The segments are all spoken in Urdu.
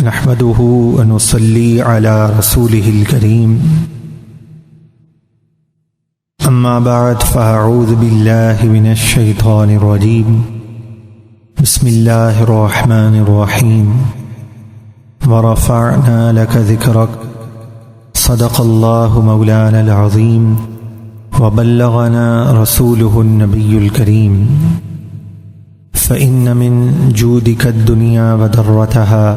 نحمده ونصلي على رسوله الكريم أما بعد فأعوذ بالله من الشيطان الرجيم بسم الله الرحمن الرحيم ورفعنا لك ذكرك صدق الله مولانا العظيم وبلغنا رسوله النبي الكريم فإن من جودك الدنيا وضرتها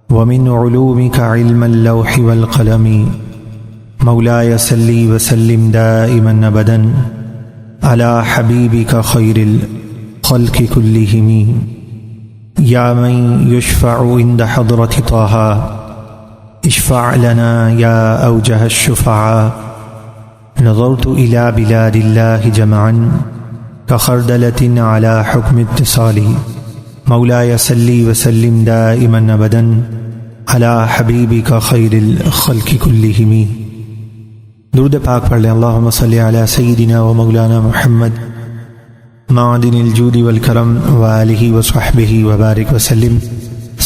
ومن علومك علم اللوح والقلم مولاي صل وسلم دائما أبدا على حبيبك خير الخلق كلهم يا من يشفع عند حضرة طه اشفع لنا يا أوجه الشفعاء نظرت إلى بلاد الله جمعا كخردلة على حكم اتصالي مولاي صل وسلم دائما أبدا على حبيبك خير الخلق كلهم. درود پاک پڑھ لیں. اللهم صل على سيدنا ومولانا محمد معدن الجود والكرم وآله وصحبه وبارك وسلم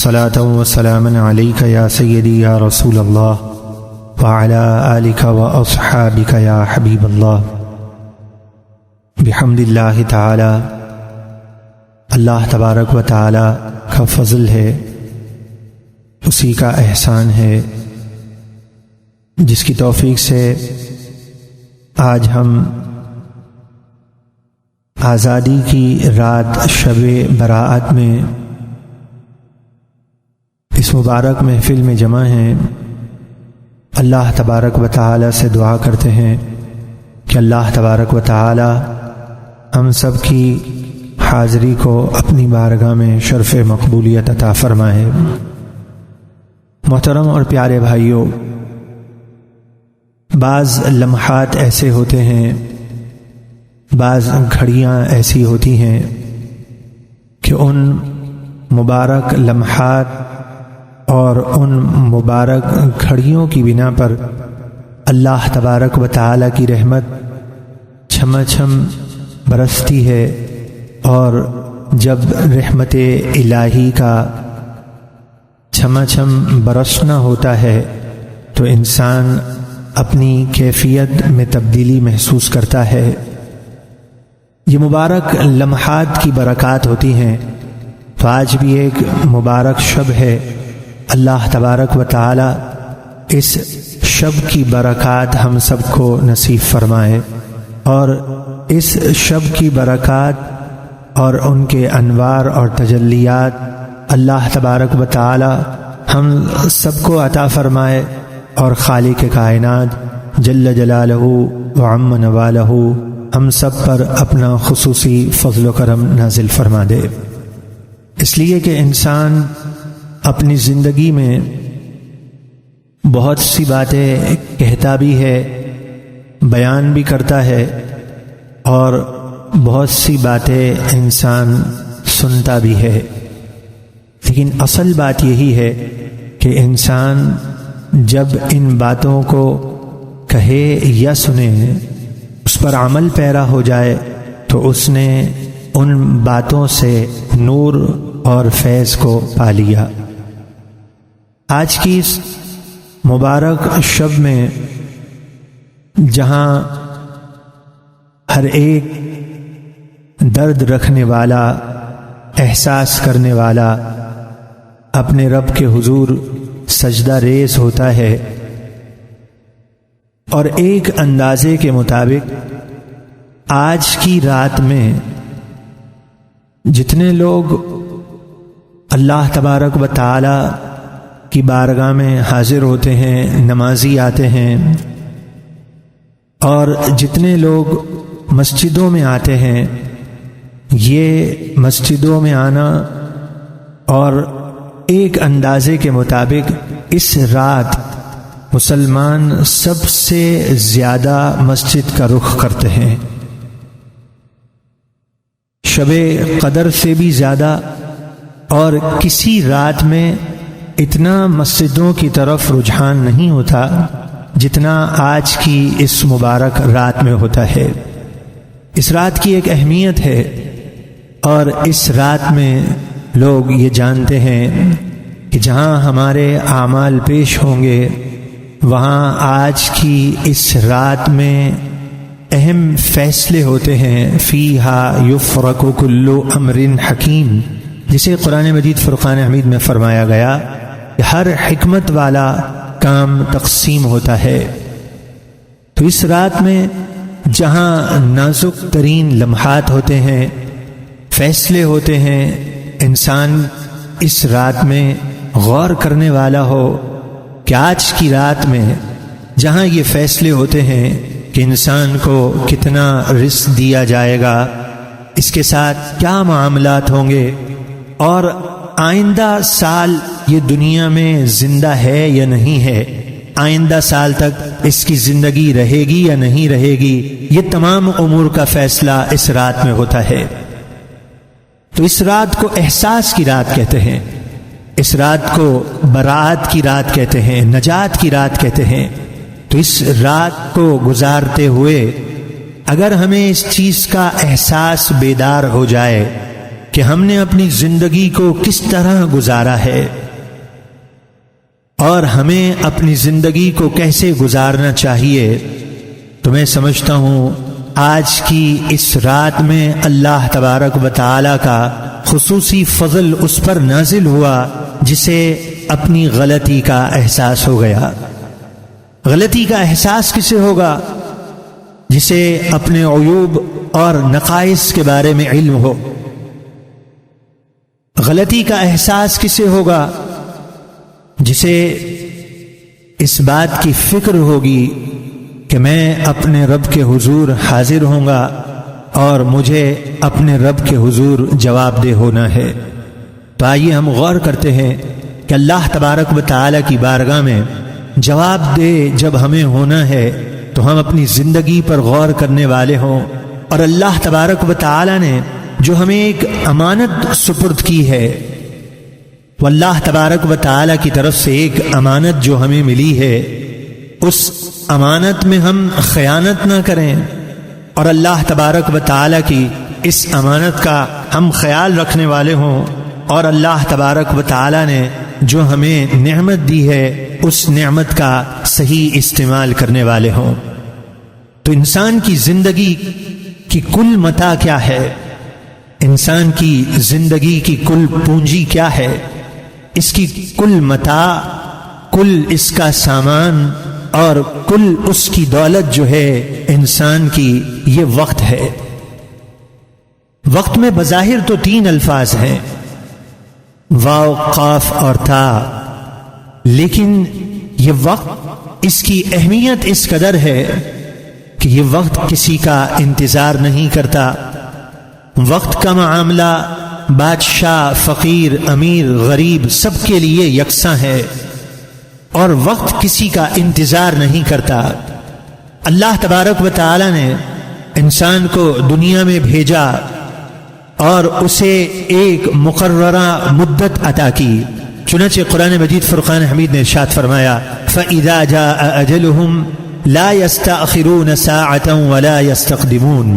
صلاة وسلاما عليك يا سيدي يا رسول الله وعلى آلك وأصحابك يا حبيب الله. بحمد اللہ تعالی، اللہ تبارک و تعالی کا فضل ہے، اسی کا احسان ہے جس کی توفیق سے آج ہم آزادی کی رات شب براءت میں اس مبارک محفل میں جمع ہیں. اللہ تبارک و تعالی سے دعا کرتے ہیں کہ اللہ تبارک و تعالی ہم سب کی حاضری کو اپنی بارگاہ میں شرف مقبولیت عطا فرمائے. محترم اور پیارے بھائیوں، بعض لمحات ایسے ہوتے ہیں، بعض گھڑیاں ایسی ہوتی ہیں کہ ان مبارک لمحات اور ان مبارک گھڑیوں کی بنا پر اللہ تبارک و تعالی کی رحمت چھم چھم برستی ہے، اور جب رحمت الہی کا چھم چھم برسنا ہوتا ہے تو انسان اپنی کیفیت میں تبدیلی محسوس کرتا ہے. یہ مبارک لمحات کی برکات ہوتی ہیں. تو آج بھی ایک مبارک شب ہے. اللہ تبارک و تعالی اس شب کی برکات ہم سب کو نصیب فرمائے، اور اس شب کی برکات اور ان کے انوار اور تجلیات اللہ تبارک و تعالی ہم سب کو عطا فرمائے، اور خالق کائنات جل جلالہ وعم نوالہ ہم سب پر اپنا خصوصی فضل و کرم نازل فرما دے. اس لیے کہ انسان اپنی زندگی میں بہت سی باتیں کہتا بھی ہے، بیان بھی کرتا ہے، اور بہت سی باتیں انسان سنتا بھی ہے. لیکن اصل بات یہی ہے کہ انسان جب ان باتوں کو کہے یا سنے، اس پر عمل پیرا ہو جائے، تو اس نے ان باتوں سے نور اور فیض کو پا لیا. آج کی اس مبارک شب میں جہاں ہر ایک درد رکھنے والا، احساس کرنے والا اپنے رب کے حضور سجدہ ریز ہوتا ہے، اور ایک اندازے کے مطابق آج کی رات میں جتنے لوگ اللہ تبارک و تعالی کی بارگاہ میں حاضر ہوتے ہیں، نمازی آتے ہیں، اور جتنے لوگ مسجدوں میں آتے ہیں، یہ مسجدوں میں آنا اور ایک اندازے کے مطابق اس رات مسلمان سب سے زیادہ مسجد کا رخ کرتے ہیں. شب قدر سے بھی زیادہ، اور کسی رات میں اتنا مسجدوں کی طرف رجحان نہیں ہوتا جتنا آج کی اس مبارک رات میں ہوتا ہے. اس رات کی ایک اہمیت ہے، اور اس رات میں لوگ یہ جانتے ہیں کہ جہاں ہمارے اعمال پیش ہوں گے وہاں آج کی اس رات میں اہم فیصلے ہوتے ہیں. فیہا یفرق کل امر حکیم، جسے قرآن مجید فرقان حمید میں فرمایا گیا کہ ہر حکمت والا کام تقسیم ہوتا ہے. تو اس رات میں جہاں نازک ترین لمحات ہوتے ہیں، فیصلے ہوتے ہیں، انسان اس رات میں غور کرنے والا ہو کہ آج کی رات میں جہاں یہ فیصلے ہوتے ہیں کہ انسان کو کتنا رزق دیا جائے گا، اس کے ساتھ کیا معاملات ہوں گے، اور آئندہ سال یہ دنیا میں زندہ ہے یا نہیں ہے، آئندہ سال تک اس کی زندگی رہے گی یا نہیں رہے گی، یہ تمام امور کا فیصلہ اس رات میں ہوتا ہے. تو اس رات کو احساس کی رات کہتے ہیں، اس رات کو برات کی رات کہتے ہیں، نجات کی رات کہتے ہیں. تو اس رات کو گزارتے ہوئے اگر ہمیں اس چیز کا احساس بیدار ہو جائے کہ ہم نے اپنی زندگی کو کس طرح گزارا ہے اور ہمیں اپنی زندگی کو کیسے گزارنا چاہیے، تو میں سمجھتا ہوں آج کی اس رات میں اللہ تبارک و تعالی کا خصوصی فضل اس پر نازل ہوا جسے اپنی غلطی کا احساس ہو گیا. غلطی کا احساس کسے ہوگا؟ جسے اپنے عیوب اور نقائص کے بارے میں علم ہو. غلطی کا احساس کسے ہوگا؟ جسے اس بات کی فکر ہوگی کہ میں اپنے رب کے حضور حاضر ہوں گا اور مجھے اپنے رب کے حضور جواب دہ ہونا ہے. تو آئیے ہم غور کرتے ہیں کہ اللہ تبارک و تعالی کی بارگاہ میں جواب دے جب ہمیں ہونا ہے تو ہم اپنی زندگی پر غور کرنے والے ہوں، اور اللہ تبارک و تعالی نے جو ہمیں ایک امانت سپرد کی ہے، وہ اللہ تبارک و تعالی کی طرف سے ایک امانت جو ہمیں ملی ہے، اس امانت میں ہم خیانت نہ کریں، اور اللہ تبارک و تعالی کی اس امانت کا ہم خیال رکھنے والے ہوں، اور اللہ تبارک و تعالی نے جو ہمیں نعمت دی ہے اس نعمت کا صحیح استعمال کرنے والے ہوں. تو انسان کی زندگی کی کل متاع کیا ہے، انسان کی زندگی کی کل پونجی کیا ہے، اس کی کل متاع، کل اس کا سامان اور کل اس کی دولت جو ہے انسان کی، یہ وقت ہے. وقت میں بظاہر تو 3 الفاظ ہیں، واو، قاف اور تا، لیکن یہ وقت، اس کی اہمیت اس قدر ہے کہ یہ وقت کسی کا انتظار نہیں کرتا. وقت کا معاملہ بادشاہ، فقیر، امیر، غریب سب کے لیے یکساں ہے، اور وقت کسی کا انتظار نہیں کرتا. اللہ تبارک و تعالی نے انسان کو دنیا میں بھیجا اور اسے ایک مقررہ مدت عطا کی. چنانچہ قرآن مجید فرقان حمید نے ارشاد فرمایا فَإِذَا جَاءَ أَجَلُهُمْ لَا يَسْتَأْخِرُونَ سَاعَةً وَلَا يَسْتَقْدِمُونَ،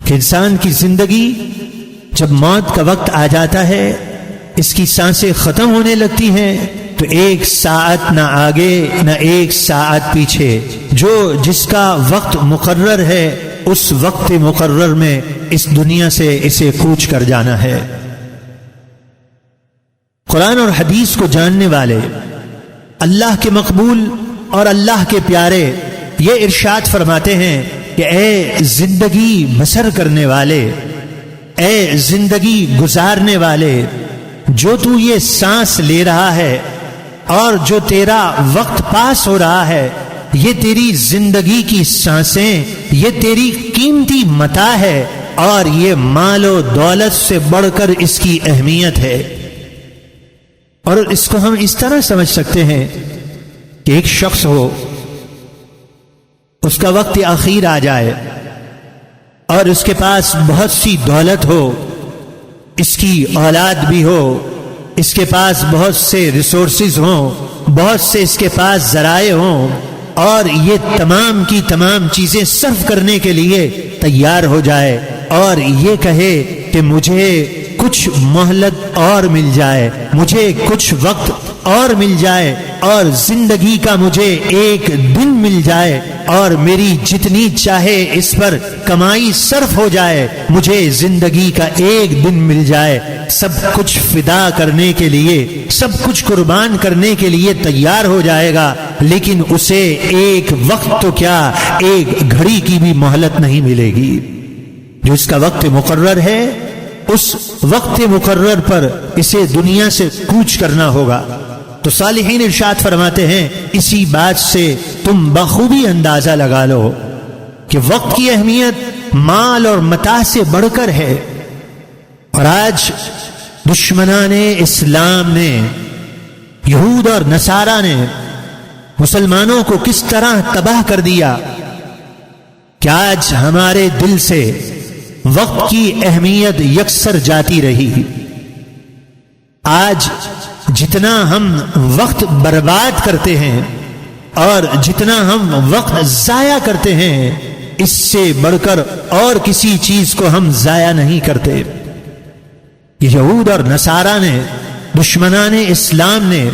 کہ انسان کی زندگی جب موت کا وقت آ جاتا ہے، اس کی سانسیں ختم ہونے لگتی ہیں، تو 1 ساعت نہ آگے نہ 1 ساعت پیچھے، جو جس کا وقت مقرر ہے اس وقت مقرر میں اس دنیا سے اسے کوچ کر جانا ہے. قرآن اور حدیث کو جاننے والے، اللہ کے مقبول اور اللہ کے پیارے یہ ارشاد فرماتے ہیں کہ اے زندگی بسر کرنے والے، اے زندگی گزارنے والے، جو تو یہ سانس لے رہا ہے اور جو تیرا وقت پاس ہو رہا ہے، یہ تیری زندگی کی سانسیں، یہ تیری قیمتی متاع ہے، اور یہ مال و دولت سے بڑھ کر اس کی اہمیت ہے. اور اس کو ہم اس طرح سمجھ سکتے ہیں کہ ایک شخص ہو، اس کا وقت آخیر آ جائے اور اس کے پاس بہت سی دولت ہو، اس کی اولاد بھی ہو، اس کے پاس بہت سے ریسورسز ہوں، بہت سے اس کے پاس ذرائع ہوں، اور یہ تمام کی تمام چیزیں صرف کرنے کے لیے تیار ہو جائے اور یہ کہے کہ مجھے کچھ مہلت اور مل جائے، مجھے کچھ وقت اور مل جائے، اور زندگی کا مجھے ایک دن مل جائے، اور میری جتنی چاہے اس پر کمائی صرف ہو جائے، مجھے زندگی کا ایک دن مل جائے، سب کچھ فدا کرنے کے لیے، سب کچھ قربان کرنے کے لیے تیار ہو جائے گا، لیکن اسے ایک وقت تو کیا ایک گھڑی کی بھی مہلت نہیں ملے گی۔ جو اس کا وقت مقرر ہے، اس وقت مقرر پر اسے دنیا سے کوچ کرنا ہوگا۔ تو صالحین ارشاد فرماتے ہیں اسی بات سے تم بخوبی اندازہ لگا لو کہ وقت کی اہمیت مال اور متاع سے بڑھ کر ہے۔ اور آج دشمنان اسلام نے، یہود اور نصارہ نے مسلمانوں کو کس طرح تباہ کر دیا کہ آج ہمارے دل سے وقت کی اہمیت یکسر جاتی رہی۔ آج جتنا ہم وقت برباد کرتے ہیں اور جتنا ہم وقت ضائع کرتے ہیں، اس سے بڑھ کر اور کسی چیز کو ہم ضائع نہیں کرتے۔ یہود اور نصارہ نے، دشمنان اسلام نے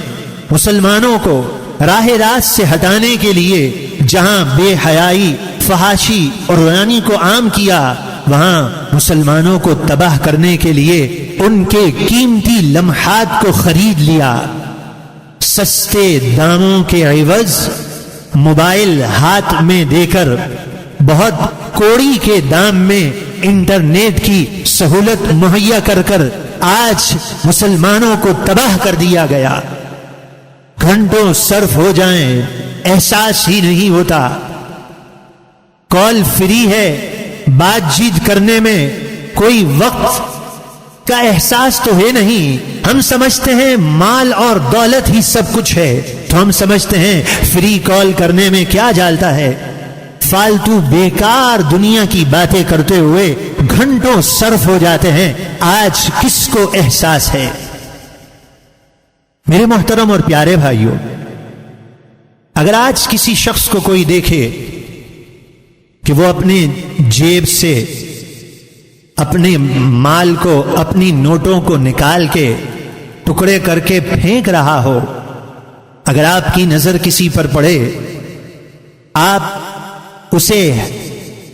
مسلمانوں کو راہ راست سے ہٹانے کے لیے جہاں بے حیائی، فحاشی اور رانی کو عام کیا، وہاں مسلمانوں کو تباہ کرنے کے لیے ان کے قیمتی لمحات کو خرید لیا۔ سستے داموں کے عوض موبائل ہاتھ میں دے کر، بہت کوڑی کے دام میں انٹرنیٹ کی سہولت مہیا کر کر آج مسلمانوں کو تباہ کر دیا گیا۔ گھنٹوں صرف ہو جائیں، احساس ہی نہیں ہوتا۔ کال فری ہے، بات چیت کرنے میں کوئی وقت کا احساس تو ہے نہیں۔ ہم سمجھتے ہیں مال اور دولت ہی سب کچھ ہے، تو ہم سمجھتے ہیں فری کال کرنے میں کیا جالتا ہے۔ فالتو بیکار دنیا کی باتیں کرتے ہوئے گھنٹوں صرف ہو جاتے ہیں۔ آج کس کو احساس ہے؟ میرے محترم اور پیارے بھائیوں، اگر آج کسی شخص کو کوئی دیکھے کہ وہ اپنے جیب سے اپنے مال کو، اپنی نوٹوں کو نکال کے ٹکڑے کر کے پھینک رہا ہو، اگر آپ کی نظر کسی پر پڑے، آپ اسے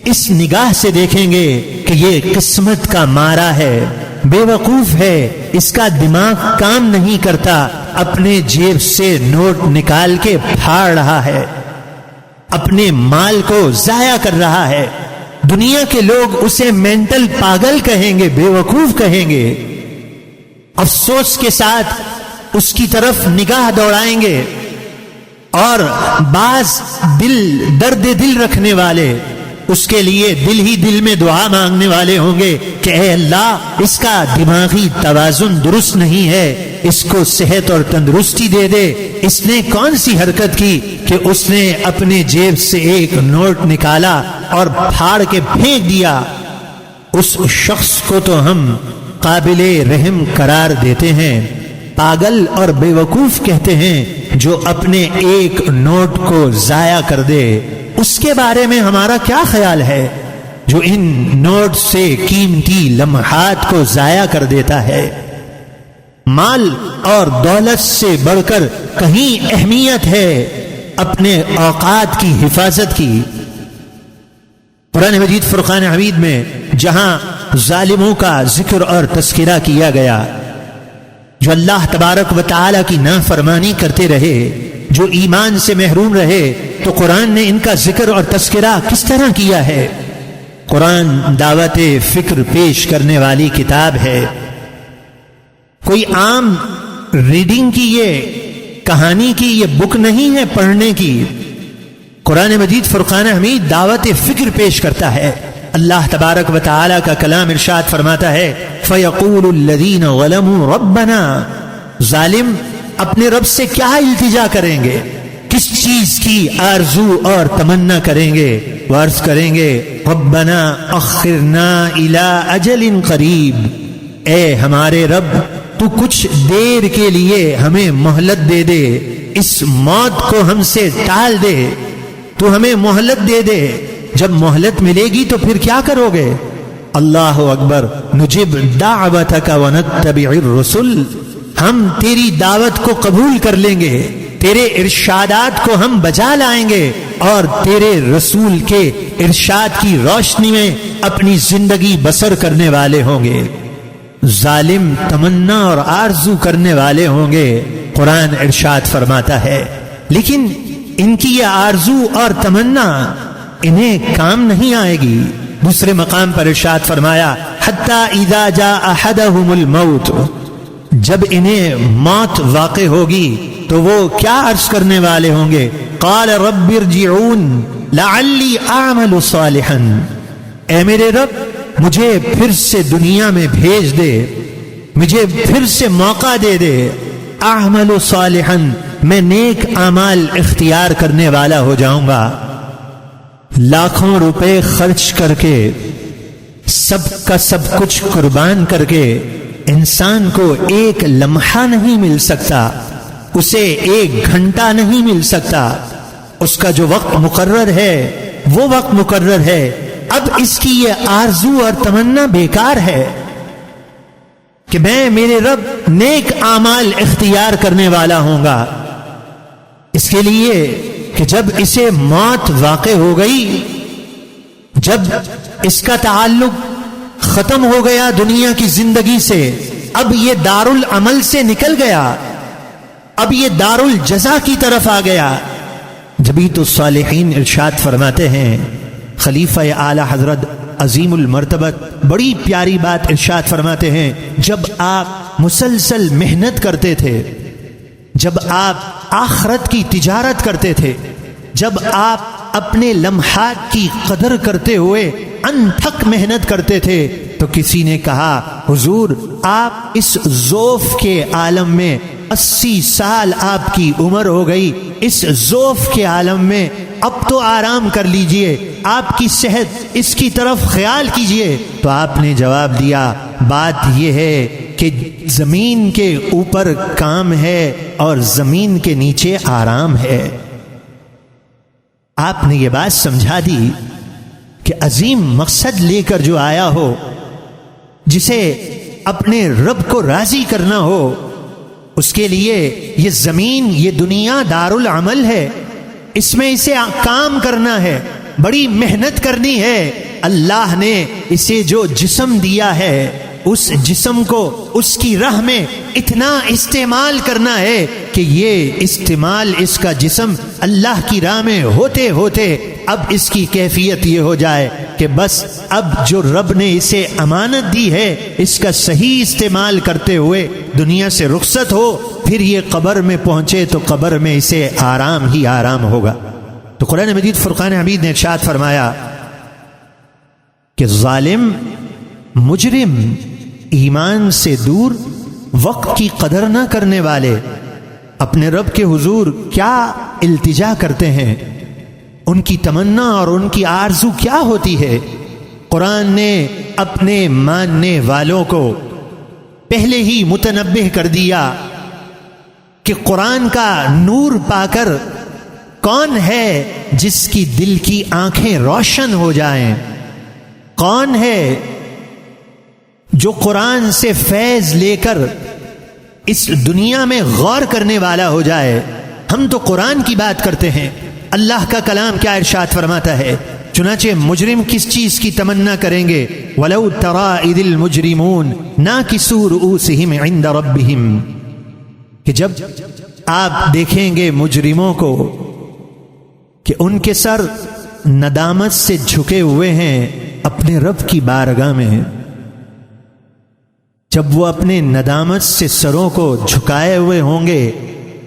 اس نگاہ سے دیکھیں گے کہ یہ قسمت کا مارا ہے، بے وقوف ہے، اس کا دماغ کام نہیں کرتا، اپنے جیب سے نوٹ نکال کے پھاڑ رہا ہے، اپنے مال کو ضائع کر رہا ہے۔ دنیا کے لوگ اسے مینٹل پاگل کہیں گے، بے وقوف کہیں گے، افسوس کے ساتھ اس کی طرف نگاہ دوڑائیں گے، اور بعض درد دل رکھنے والے اس کے لیے دل ہی دل میں دعا مانگنے والے ہوں گے کہ اے اللہ، اس کا دماغی توازن درست نہیں ہے، اس کو صحت اور تندرستی دے دے۔ اس نے کون سی حرکت کی کہ اس نے اپنے جیب سے ایک نوٹ نکالا اور پھاڑ کے پھینک دیا؟ اس شخص کو تو ہم قابل رحم قرار دیتے ہیں، پاگل اور بے وقوف کہتے ہیں جو اپنے ایک نوٹ کو ضائع کر دے۔ اس کے بارے میں ہمارا کیا خیال ہے جو ان نوٹ سے قیمتی لمحات کو ضائع کر دیتا ہے؟ مال اور دولت سے بڑھ کر کہیں اہمیت ہے اپنے اوقات کی حفاظت کی۔ قرآن مجید فرقان حمید میں جہاں ظالموں کا ذکر اور تذکرہ کیا گیا، جو اللہ تبارک و تعالی کی نافرمانی کرتے رہے، جو ایمان سے محروم رہے، تو قرآن نے ان کا ذکر اور تذکرہ کس طرح کیا ہے؟ قرآن دعوت فکر پیش کرنے والی کتاب ہے، کوئی عام ریڈنگ کی یہ کہانی کی یہ بک نہیں ہے پڑھنے کی۔ قرآن مجید فرقان حمید دعوت فکر پیش کرتا ہے۔ اللہ تبارک و تعالی کا کلام ارشاد فرماتا ہے فَيَقُولُ الَّذِينَ ظَلَمُوا رَبَّنَا، ظالم اپنے رب سے کیا التجا کریں گے، کس چیز کی آرزو اور تمنا کریں گے؟ عرض کریں گے ربنا اخرنا الى اجل قریب، اے ہمارے رب تو کچھ دیر کے لیے ہمیں مہلت دے دے، اس موت کو ہم سے ٹال دے، تو ہمیں مہلت دے دے۔ جب مہلت ملے گی تو پھر کیا کرو گے؟ اللہ اکبر، نجب دعوتک ونتبع الرسل، ہم تیری دعوت کو قبول کر لیں گے، تیرے ارشادات کو ہم بجا لائیں گے اور تیرے رسول کے ارشاد کی روشنی میں اپنی زندگی بسر کرنے والے ہوں گے۔ ظالم تمنا اور آرزو کرنے والے ہوں گے، قرآن ارشاد فرماتا ہے، لیکن ان کی یہ آرزو اور تمنا انہیں کام نہیں آئے گی۔ دوسرے مقام پر ارشاد فرمایا حتی اذا جاء احدهم الموت، جب انہیں موت واقع ہوگی تو وہ کیا عرض کرنے والے ہوں گے؟ قال رب ارجعون لعلی اعمل صالحا، اے میرے رب مجھے پھر سے دنیا میں بھیج دے، مجھے پھر سے موقع دے دے، اعمل صالحا، میں نیک اعمال اختیار کرنے والا ہو جاؤں گا۔ لاکھوں روپے خرچ کر کے، سب کا سب کچھ قربان کر کے انسان کو ایک لمحہ نہیں مل سکتا، اسے ایک گھنٹہ نہیں مل سکتا، اس کا جو وقت مقرر ہے وہ وقت مقرر ہے۔ اب اس کی یہ آرزو اور تمنا بیکار ہے کہ میں میرے رب نیک اعمال اختیار کرنے والا ہوں گا، اس کے لیے کہ جب اسے موت واقع ہو گئی، جب اس کا تعلق ختم ہو گیا دنیا کی زندگی سے، اب یہ دار العمل سے نکل گیا، اب یہ دار الجزا کی طرف آ گیا۔ جبھی تو صالحین ارشاد فرماتے ہیں، خلیفہ اعلی حضرت عظیم المرتبت بڑی پیاری بات ارشاد فرماتے ہیں، جب آپ مسلسل محنت کرتے تھے، جب آپ آخرت کی تجارت کرتے تھے، جب آپ اپنے لمحات کی قدر کرتے ہوئے انتھک محنت کرتے تھے، تو کسی نے کہا حضور آپ اس ذوف کے عالم میں 80 سال آپ کی عمر ہو گئی، اس ذوف کے عالم میں اب تو آرام کر لیجئے، آپ کی صحت اس کی طرف خیال کیجئے۔ تو آپ نے جواب دیا بات یہ ہے کہ زمین کے اوپر کام ہے اور زمین کے نیچے آرام ہے۔ آپ نے یہ بات سمجھا دی کہ عظیم مقصد لے کر جو آیا ہو، جسے اپنے رب کو راضی کرنا ہو، اس کے لیے یہ زمین، یہ دنیا دار العمل ہے، اس میں اسے کام کرنا ہے، بڑی محنت کرنی ہے۔ اللہ نے اسے جو جسم دیا ہے، اس جسم کو اس کی راہ میں اتنا استعمال کرنا ہے کہ یہ استعمال اس کا جسم اللہ کی راہ میں ہوتے ہوتے اب اس کی کیفیت یہ ہو جائے کہ بس اب جو رب نے اسے امانت دی ہے، اس کا صحیح استعمال کرتے ہوئے دنیا سے رخصت ہو، پھر یہ قبر میں پہنچے تو قبر میں اسے آرام ہی آرام ہوگا۔ تو قرآن مجید فرقان حمید نے ارشاد فرمایا کہ ظالم، مجرم، ایمان سے دور، وقت کی قدر نہ کرنے والے اپنے رب کے حضور کیا التجا کرتے ہیں، ان کی تمنا اور ان کی آرزو کیا ہوتی ہے۔ قرآن نے اپنے ماننے والوں کو پہلے ہی متنبہ کر دیا کہ قرآن کا نور پا کر کون ہے جس کی دل کی آنکھیں روشن ہو جائیں، کون ہے جو قرآن سے فیض لے کر اس دنیا میں غور کرنے والا ہو جائے۔ ہم تو قرآن کی بات کرتے ہیں، اللہ کا کلام کیا ارشاد فرماتا ہے؟ چنانچہ مجرم کس چیز کی تمنا کریں گے؟ وَلَوْ تَرَىٰ إِذِ الْمُجْرِمُونَ نَاكِسُو رُؤُوسِهِمْ عِنْدَ رَبِّهِمْ، کہ جب آپ دیکھیں گے مجرموں کو کہ ان کے سر ندامت سے جھکے ہوئے ہیں اپنے رب کی بارگاہ میں، جب وہ اپنے ندامت سے سروں کو جھکائے ہوئے ہوں گے،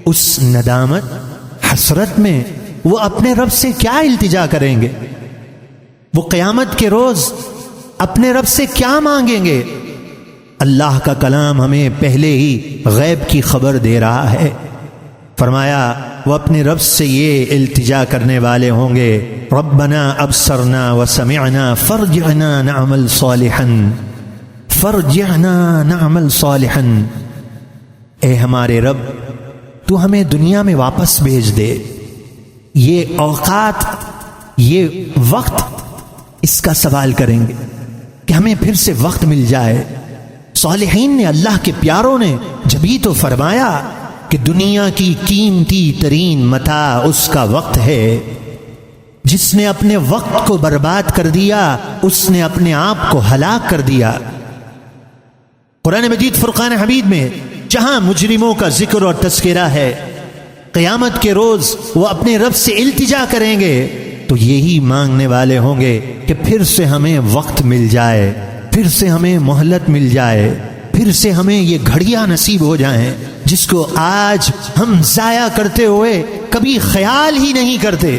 اس ندامت حسرت میں وہ اپنے رب سے کیا التجا کریں گے؟ وہ قیامت کے روز اپنے رب سے کیا مانگیں گے؟ اللہ کا کلام ہمیں پہلے ہی غیب کی خبر دے رہا ہے۔ فرمایا وہ اپنے رب سے یہ التجا کرنے والے ہوں گے، ربنا ابصرنا وسمعنا فرجعنا نعمل صالحا، فرجعنا نعمل صالحا، اے ہمارے رب تو ہمیں دنیا میں واپس بھیج دے۔ یہ اوقات، یہ وقت اس کا سوال کریں گے کہ ہمیں پھر سے وقت مل جائے۔ صالحین نے، اللہ کے پیاروں نے جبھی تو فرمایا کہ دنیا کی قیمتی ترین متاع اس کا وقت ہے۔ جس نے اپنے وقت کو برباد کر دیا اس نے اپنے آپ کو ہلاک کر دیا۔ قرآن مجید فرقان حمید میں جہاں مجرموں کا ذکر اور تذکرہ ہے، قیامت کے روز وہ اپنے رب سے التجا کریں گے تو یہی مانگنے والے ہوں گے کہ پھر سے ہمیں وقت مل جائے، پھر سے ہمیں مہلت مل جائے، پھر سے ہمیں یہ گھڑیاں نصیب ہو جائیں جس کو آج ہم ضائع کرتے ہوئے کبھی خیال ہی نہیں کرتے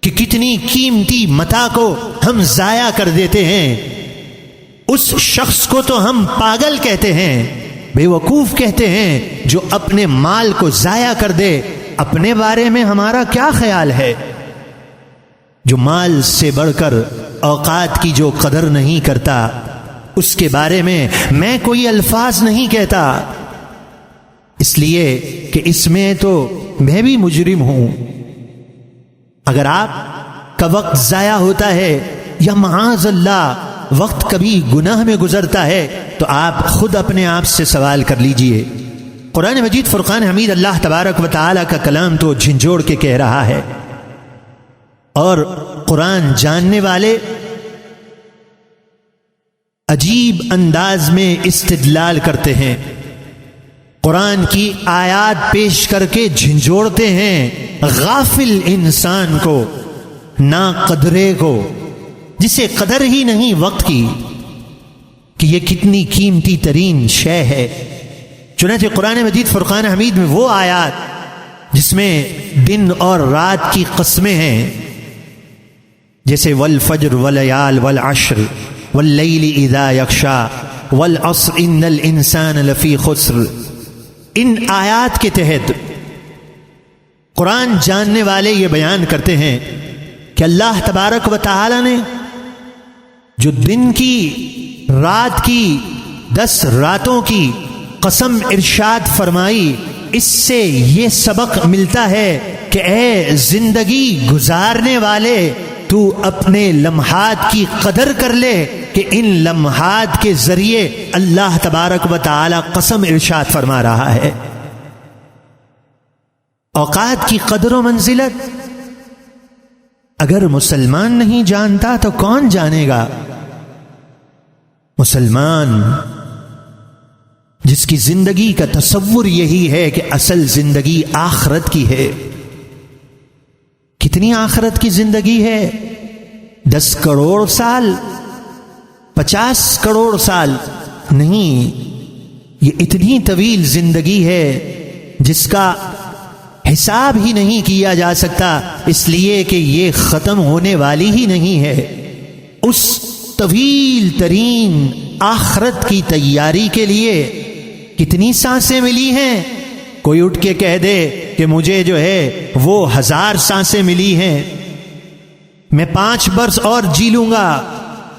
کہ کتنی قیمتی متاع کو ہم ضائع کر دیتے ہیں۔ اس شخص کو تو ہم پاگل کہتے ہیں، بے وقوف کہتے ہیں جو اپنے مال کو ضائع کر دے۔ اپنے بارے میں ہمارا کیا خیال ہے؟ جو مال سے بڑھ کر اوقات کی جو قدر نہیں کرتا، اس کے بارے میں کوئی الفاظ نہیں کہتا، اس لیے کہ اس میں تو میں بھی مجرم ہوں۔ اگر آپ کا وقت ضائع ہوتا ہے یا معاذ اللہ وقت کبھی گناہ میں گزرتا ہے تو آپ خود اپنے آپ سے سوال کر لیجئے۔ قرآن مجید فرقان حمید اللہ تبارک و تعالی کا کلام تو جھنجھوڑ کے کہہ رہا ہے، اور قرآن جاننے والے عجیب انداز میں استدلال کرتے ہیں، قرآن کی آیات پیش کر کے جھنجھوڑتے ہیں غافل انسان کو، ناقدرے کو، جسے قدر ہی نہیں وقت کی کہ یہ کتنی قیمتی ترین شے ہے۔ چنانچہ قرآن مجید فرقان حمید میں وہ آیات جس میں دن اور رات کی قسمیں ہیں، جیسے والفجر ولیال والعشر واللیل اذا یغشا والعصر ان الانسان لفی خسر، ان آیات کے تحت قرآن جاننے والے یہ بیان کرتے ہیں کہ اللہ تبارک و تعالی نے جو دن کی، رات کی، 10 راتوں کی قسم ارشاد فرمائی، اس سے یہ سبق ملتا ہے کہ اے زندگی گزارنے والے، تو اپنے لمحات کی قدر کر لے کہ ان لمحات کے ذریعے اللہ تبارک و تعالی قسم ارشاد فرما رہا ہے۔ اوقات کی قدر و منزلت اگر مسلمان نہیں جانتا تو کون جانے گا؟ مسلمان جس کی زندگی کا تصور یہی ہے کہ اصل زندگی آخرت کی ہے۔ کتنی آخرت کی زندگی ہے؟ 10 کروڑ سال، 50 کروڑ سال نہیں، یہ اتنی طویل زندگی ہے جس کا حساب ہی نہیں کیا جا سکتا، اس لیے کہ یہ ختم ہونے والی ہی نہیں ہے۔ اس طویل ترین آخرت کی تیاری کے لیے کتنی سانسیں ملی ہیں؟ کوئی اٹھ کے کہہ دے کہ مجھے جو ہے وہ 1000 سانسیں ملی ہیں، میں 5 برس اور جی لوں گا،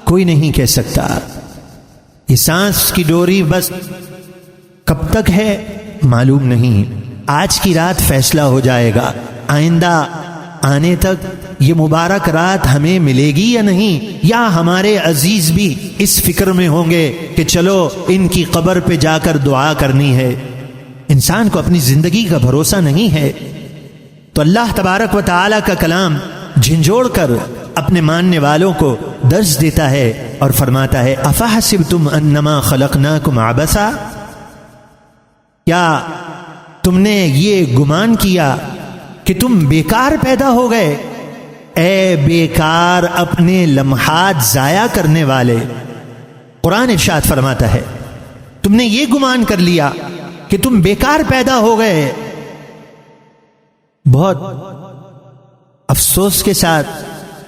کوئی نہیں کہہ سکتا۔ یہ سانس کی ڈوری بس کب تک ہے معلوم نہیں، آج کی رات فیصلہ ہو جائے گا، آئندہ آنے تک یہ مبارک رات ہمیں ملے گی یا نہیں، یا ہمارے عزیز بھی اس فکر میں ہوں گے کہ چلو ان کی قبر پہ جا کر دعا کرنی ہے۔ انسان کو اپنی زندگی کا بھروسہ نہیں ہے، تو اللہ تبارک و تعالی کا کلام جھنجھوڑ کر اپنے ماننے والوں کو درس دیتا ہے اور فرماتا ہے افحسبتم انما خلقناکم عبثا، کیا تم نے یہ گمان کیا کہ تم بیکار پیدا ہو گئے؟ اے بیکار اپنے لمحات ضائع کرنے والے، قرآن ارشاد فرماتا ہے تم نے یہ گمان کر لیا کہ تم بیکار پیدا ہو گئے۔ بہت افسوس کے ساتھ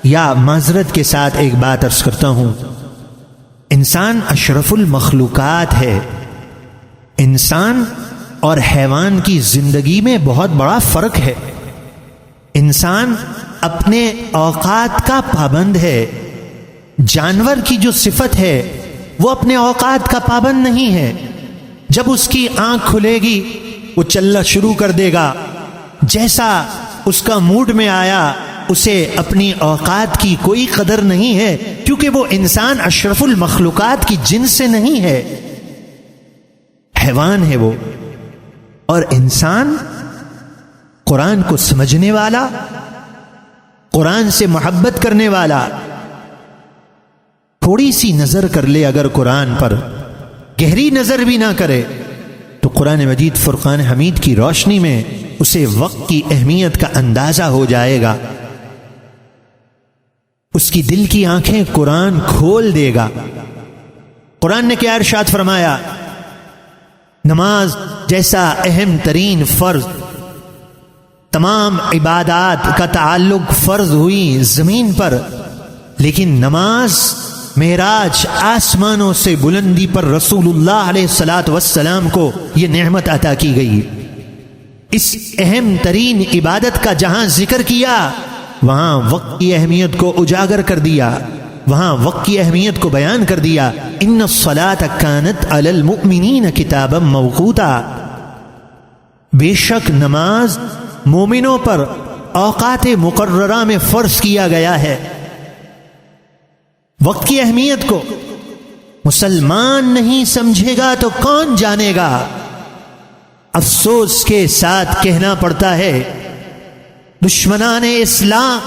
یا معذرت کے ساتھ ایک بات عرض کرتا ہوں، انسان اشرف المخلوقات ہے۔ انسان اور حیوان کی زندگی میں بہت بڑا فرق ہے۔ انسان اپنے اوقات کا پابند ہے، جانور کی جو صفت ہے وہ اپنے اوقات کا پابند نہیں ہے۔ جب اس کی آنکھ کھلے گی وہ چلنا شروع کر دے گا، جیسا اس کا موڈ میں آیا اسے اپنی اوقات کی کوئی قدر نہیں ہے، کیونکہ وہ انسان اشرف المخلوقات کی جنس سے نہیں ہے، حیوان ہے وہ. اور انسان قرآن کو سمجھنے والا، قرآن سے محبت کرنے والا، تھوڑی سی نظر کر لے اگر قرآن پر، گہری نظر بھی نہ کرے، تو قرآن مجید فرقان حمید کی روشنی میں اسے وقت کی اہمیت کا اندازہ ہو جائے گا. اس کی دل کی آنکھیں قرآن کھول دے گا. قرآن نے کیا ارشاد فرمایا؟ نماز جیسا اہم ترین فرض، تمام عبادات کا تعلق فرض ہوئی زمین پر، لیکن نماز معراج آسمانوں سے بلندی پر رسول اللہ علیہ الصلوۃ والسلام کو یہ نعمت عطا کی گئی. اس اہم ترین عبادت کا جہاں ذکر کیا، وہاں وقت کی اہمیت کو اجاگر کر دیا، وہاں وقت کی اہمیت کو بیان کر دیا. ان الصلاۃ کانت علی المؤمنین کتابا موقوتا، بے شک نماز مومنوں پر اوقات مقررہ میں فرض کیا گیا ہے. وقت کی اہمیت کو مسلمان نہیں سمجھے گا تو کون جانے گا؟ افسوس کے ساتھ کہنا پڑتا ہے، دشمنان اسلام،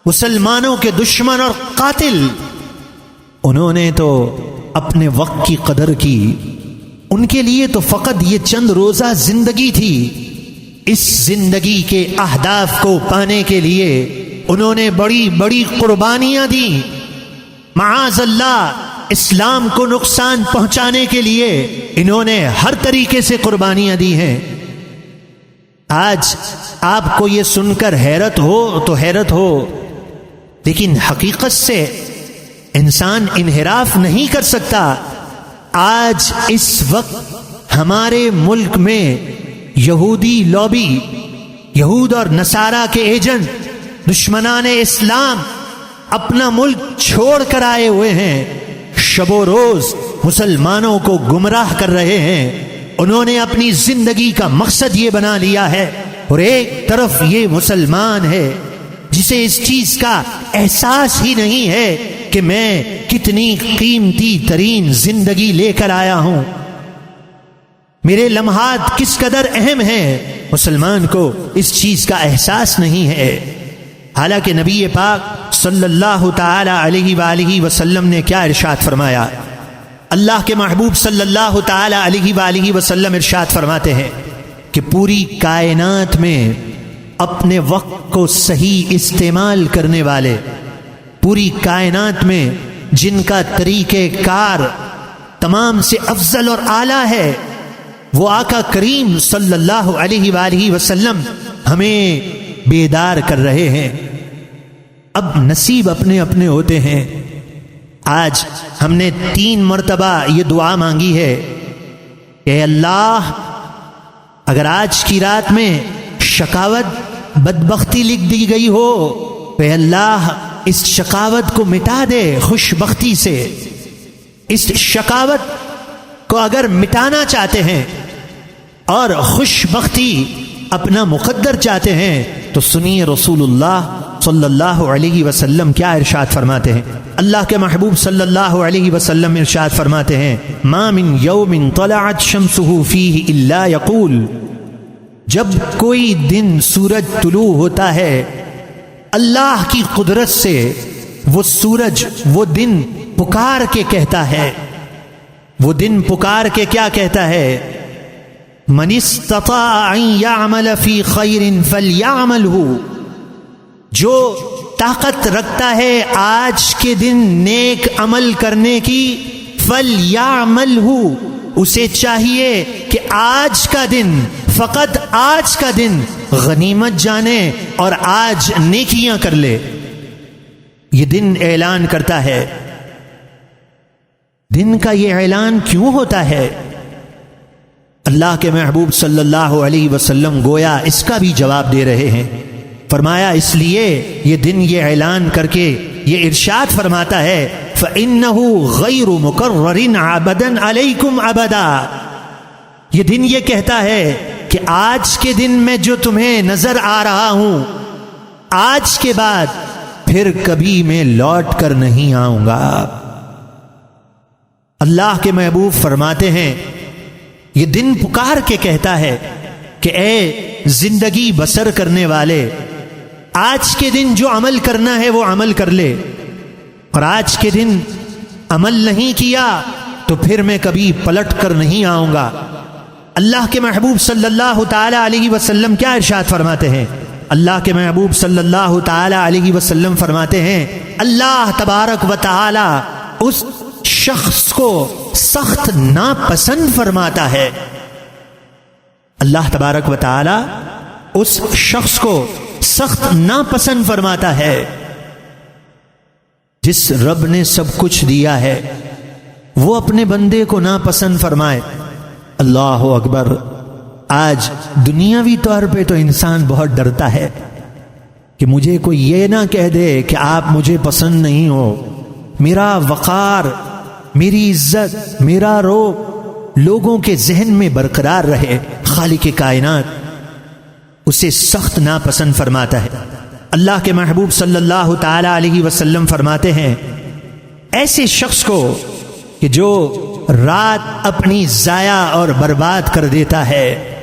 مسلمانوں کے دشمن اور قاتل، انہوں نے تو اپنے وقت کی قدر کی. ان کے لیے تو فقط یہ چند روزہ زندگی تھی. اس زندگی کے اہداف کو پانے کے لیے انہوں نے بڑی بڑی قربانیاں دی. معاذ اللہ، اسلام کو نقصان پہنچانے کے لیے انہوں نے ہر طریقے سے قربانیاں دی ہیں. آج آپ کو یہ سن کر حیرت ہو تو حیرت ہو، لیکن حقیقت سے انسان انحراف نہیں کر سکتا. آج اس وقت ہمارے ملک میں یہودی لابی، یہود اور نصارہ کے ایجنٹ، دشمنان اسلام اپنا ملک چھوڑ کر آئے ہوئے ہیں، شب و روز مسلمانوں کو گمراہ کر رہے ہیں. انہوں نے اپنی زندگی کا مقصد یہ بنا لیا ہے، اور ایک طرف یہ مسلمان ہے جسے اس چیز کا احساس ہی نہیں ہے کہ میں کتنی قیمتی ترین زندگی لے کر آیا ہوں، میرے لمحات کس قدر اہم ہیں. مسلمان کو اس چیز کا احساس نہیں ہے. حالانکہ نبی پاک صلی اللہ تعالی علیہ وآلہ وسلم نے کیا ارشاد فرمایا؟ اللہ کے محبوب صلی اللہ تعالی علیہ وآلہ وسلم ارشاد فرماتے ہیں کہ پوری کائنات میں اپنے وقت کو صحیح استعمال کرنے والے، پوری کائنات میں جن کا طریقہ کار تمام سے افضل اور اعلیٰ ہے، وہ آقا کریم صلی اللہ علیہ وآلہ وسلم ہمیں بیدار کر رہے ہیں. اب نصیب اپنے اپنے ہوتے ہیں. آج ہم نے 3 مرتبہ یہ دعا مانگی ہے کہ اللہ، اگر آج کی رات میں شقاوت، بدبختی لکھ دی گئی ہو تو اے اللہ اس شقاوت کو مٹا دے خوش بختی سے. اس شقاوت کو اگر مٹانا چاہتے ہیں اور خوش بختی اپنا مقدر چاہتے ہیں تو سنیے رسول اللہ صلی اللہ علیہ وسلم کیا ارشاد فرماتے ہیں. اللہ کے محبوب صلی اللہ علیہ وسلم ارشاد فرماتے ہیں، ما من یوم طلعت شمسه فیہ الا یقول، جب کوئی دن سورج طلوع ہوتا ہے اللہ کی قدرت سے وہ سورج، وہ دن پکار کے کہتا ہے، وہ دن پکار کے کیا کہتا ہے؟ من استطاع ان يعمل في خير فليعمله، جو طاقت رکھتا ہے آج کے دن نیک عمل کرنے کی، فليعمله، اسے چاہیے کہ آج کا دن، فقط آج کا دن غنیمت جانے اور آج نیکیاں کر لے. یہ دن اعلان کرتا ہے. دن کا یہ اعلان کیوں ہوتا ہے؟ اللہ کے محبوب صلی اللہ علیہ وسلم گویا اس کا بھی جواب دے رہے ہیں. فرمایا اس لیے یہ دن یہ اعلان کر کے یہ ارشاد فرماتا ہے فَإِنَّهُ غَيْرُ مُقَرَّرٍ عَبَدًا عَلَيْكُمْ عَبَدًا، یہ دن یہ کہتا ہے کہ آج کے دن میں جو تمہیں نظر آ رہا ہوں آج کے بعد پھر کبھی میں لوٹ کر نہیں آؤں گا۔ اللہ کے محبوب فرماتے ہیں یہ دن پکار کے کہتا ہے کہ اے زندگی بسر کرنے والے، آج کے دن جو عمل کرنا ہے وہ عمل کر لے، اور آج کے دن عمل نہیں کیا تو پھر میں کبھی پلٹ کر نہیں آؤں گا۔ اللہ کے محبوب صلی اللہ تعالی علیہ وسلم کیا ارشاد فرماتے ہیں؟ اللہ کے محبوب صلی اللہ تعالی علیہ وسلم فرماتے ہیں اللہ تبارک و تعالی اس شخص کو سخت ناپسند فرماتا ہے۔ اللہ تبارک و تعالی اس شخص کو سخت ناپسند فرماتا ہے جس رب نے سب کچھ دیا ہے وہ اپنے بندے کو ناپسند فرمائے۔ اللہ اکبر۔ آج دنیاوی طور پہ تو انسان بہت ڈرتا ہے کہ مجھے کوئی یہ نہ کہہ دے کہ آپ مجھے پسند نہیں ہو، میرا وقار، میری عزت، میرا روب لوگوں کے ذہن میں برقرار رہے۔ خالق کائنات اسے سخت ناپسند فرماتا ہے۔ اللہ کے محبوب صلی اللہ تعالی علیہ وسلم فرماتے ہیں ایسے شخص کو کہ جو رات اپنی ضائع اور برباد کر دیتا ہے،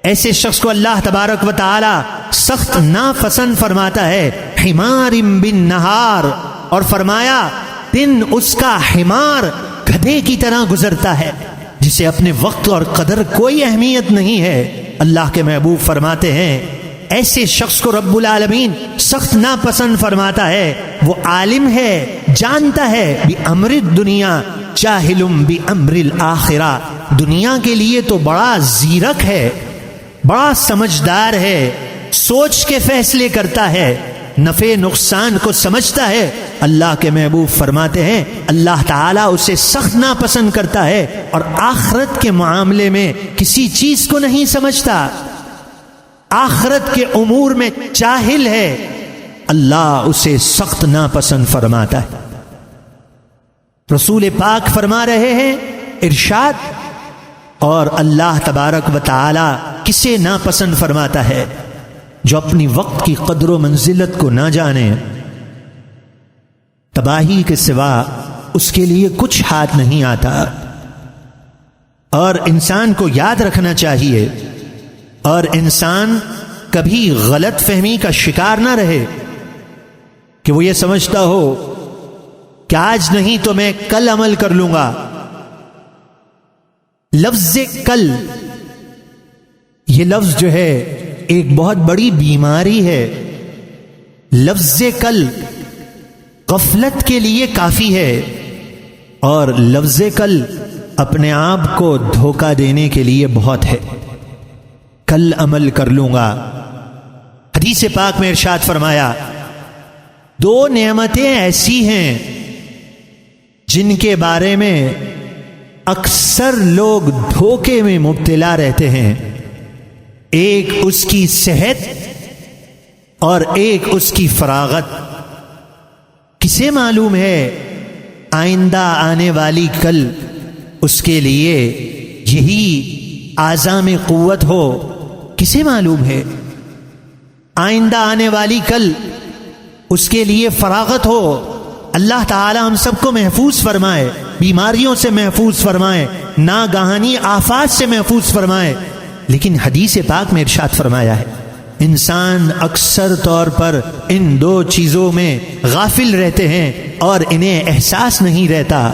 ایسے شخص کو اللہ تبارک و تعالی سخت ناپسند فرماتا ہے۔ حمار بن نہار، اور فرمایا دن اس کا حمار گدھے کی طرح گزرتا ہے جسے اپنے وقت اور قدر کوئی اہمیت نہیں ہے۔ اللہ کے محبوب فرماتے ہیں ایسے شخص کو رب العالمین سخت ناپسند فرماتا ہے۔ وہ عالم ہے، جانتا ہے بِأَمْرِ الدُّنْيَا جَاهِلٌ بِأَمْرِ الْآخِرَةِ، دنیا کے لیے تو بڑا زیرک ہے، بڑا سمجھدار ہے، سوچ کے فیصلے کرتا ہے، نفع نقصان کو سمجھتا ہے۔ اللہ کے محبوب فرماتے ہیں اللہ تعالیٰ اسے سخت ناپسند کرتا ہے اور آخرت کے معاملے میں کسی چیز کو نہیں سمجھتا، آخرت کے امور میں جاہل ہے، اللہ اسے سخت ناپسند فرماتا ہے۔ رسول پاک فرما رہے ہیں ارشاد، اور اللہ تبارک و تعالی کسے ناپسند فرماتا ہے؟ جو اپنی وقت کی قدر و منزلت کو نہ جانے، تباہی کے سوا اس کے لیے کچھ ہاتھ نہیں آتا۔ اور انسان کو یاد رکھنا چاہیے، اور انسان کبھی غلط فہمی کا شکار نہ رہے کہ وہ یہ سمجھتا ہو کہ آج نہیں تو میں کل عمل کر لوں گا۔ لفظ کل، یہ لفظ جو ہے ایک بہت بڑی بیماری ہے۔ لفظ کل غفلت کے لیے کافی ہے، اور لفظ کل اپنے آپ کو دھوکہ دینے کے لیے بہت ہے۔ کل عمل کر لوں گا۔ حدیث پاک میں ارشاد فرمایا دو نعمتیں ایسی ہیں جن کے بارے میں اکثر لوگ دھوکے میں مبتلا رہتے ہیں، ایک اس کی صحت اور ایک اس کی فراغت۔ کسے معلوم ہے آئندہ آنے والی کل اس کے لیے یہی اعضاء میں قوت ہو؟ کسے معلوم ہے آئندہ آنے والی کل اس کے لیے فراغت ہو؟ اللہ تعالی ہم سب کو محفوظ فرمائے، بیماریوں سے محفوظ فرمائے، ناگہانی آفات سے محفوظ فرمائے۔ لیکن حدیث پاک میں ارشاد فرمایا ہے انسان اکثر طور پر ان دو چیزوں میں غافل رہتے ہیں اور انہیں احساس نہیں رہتا۔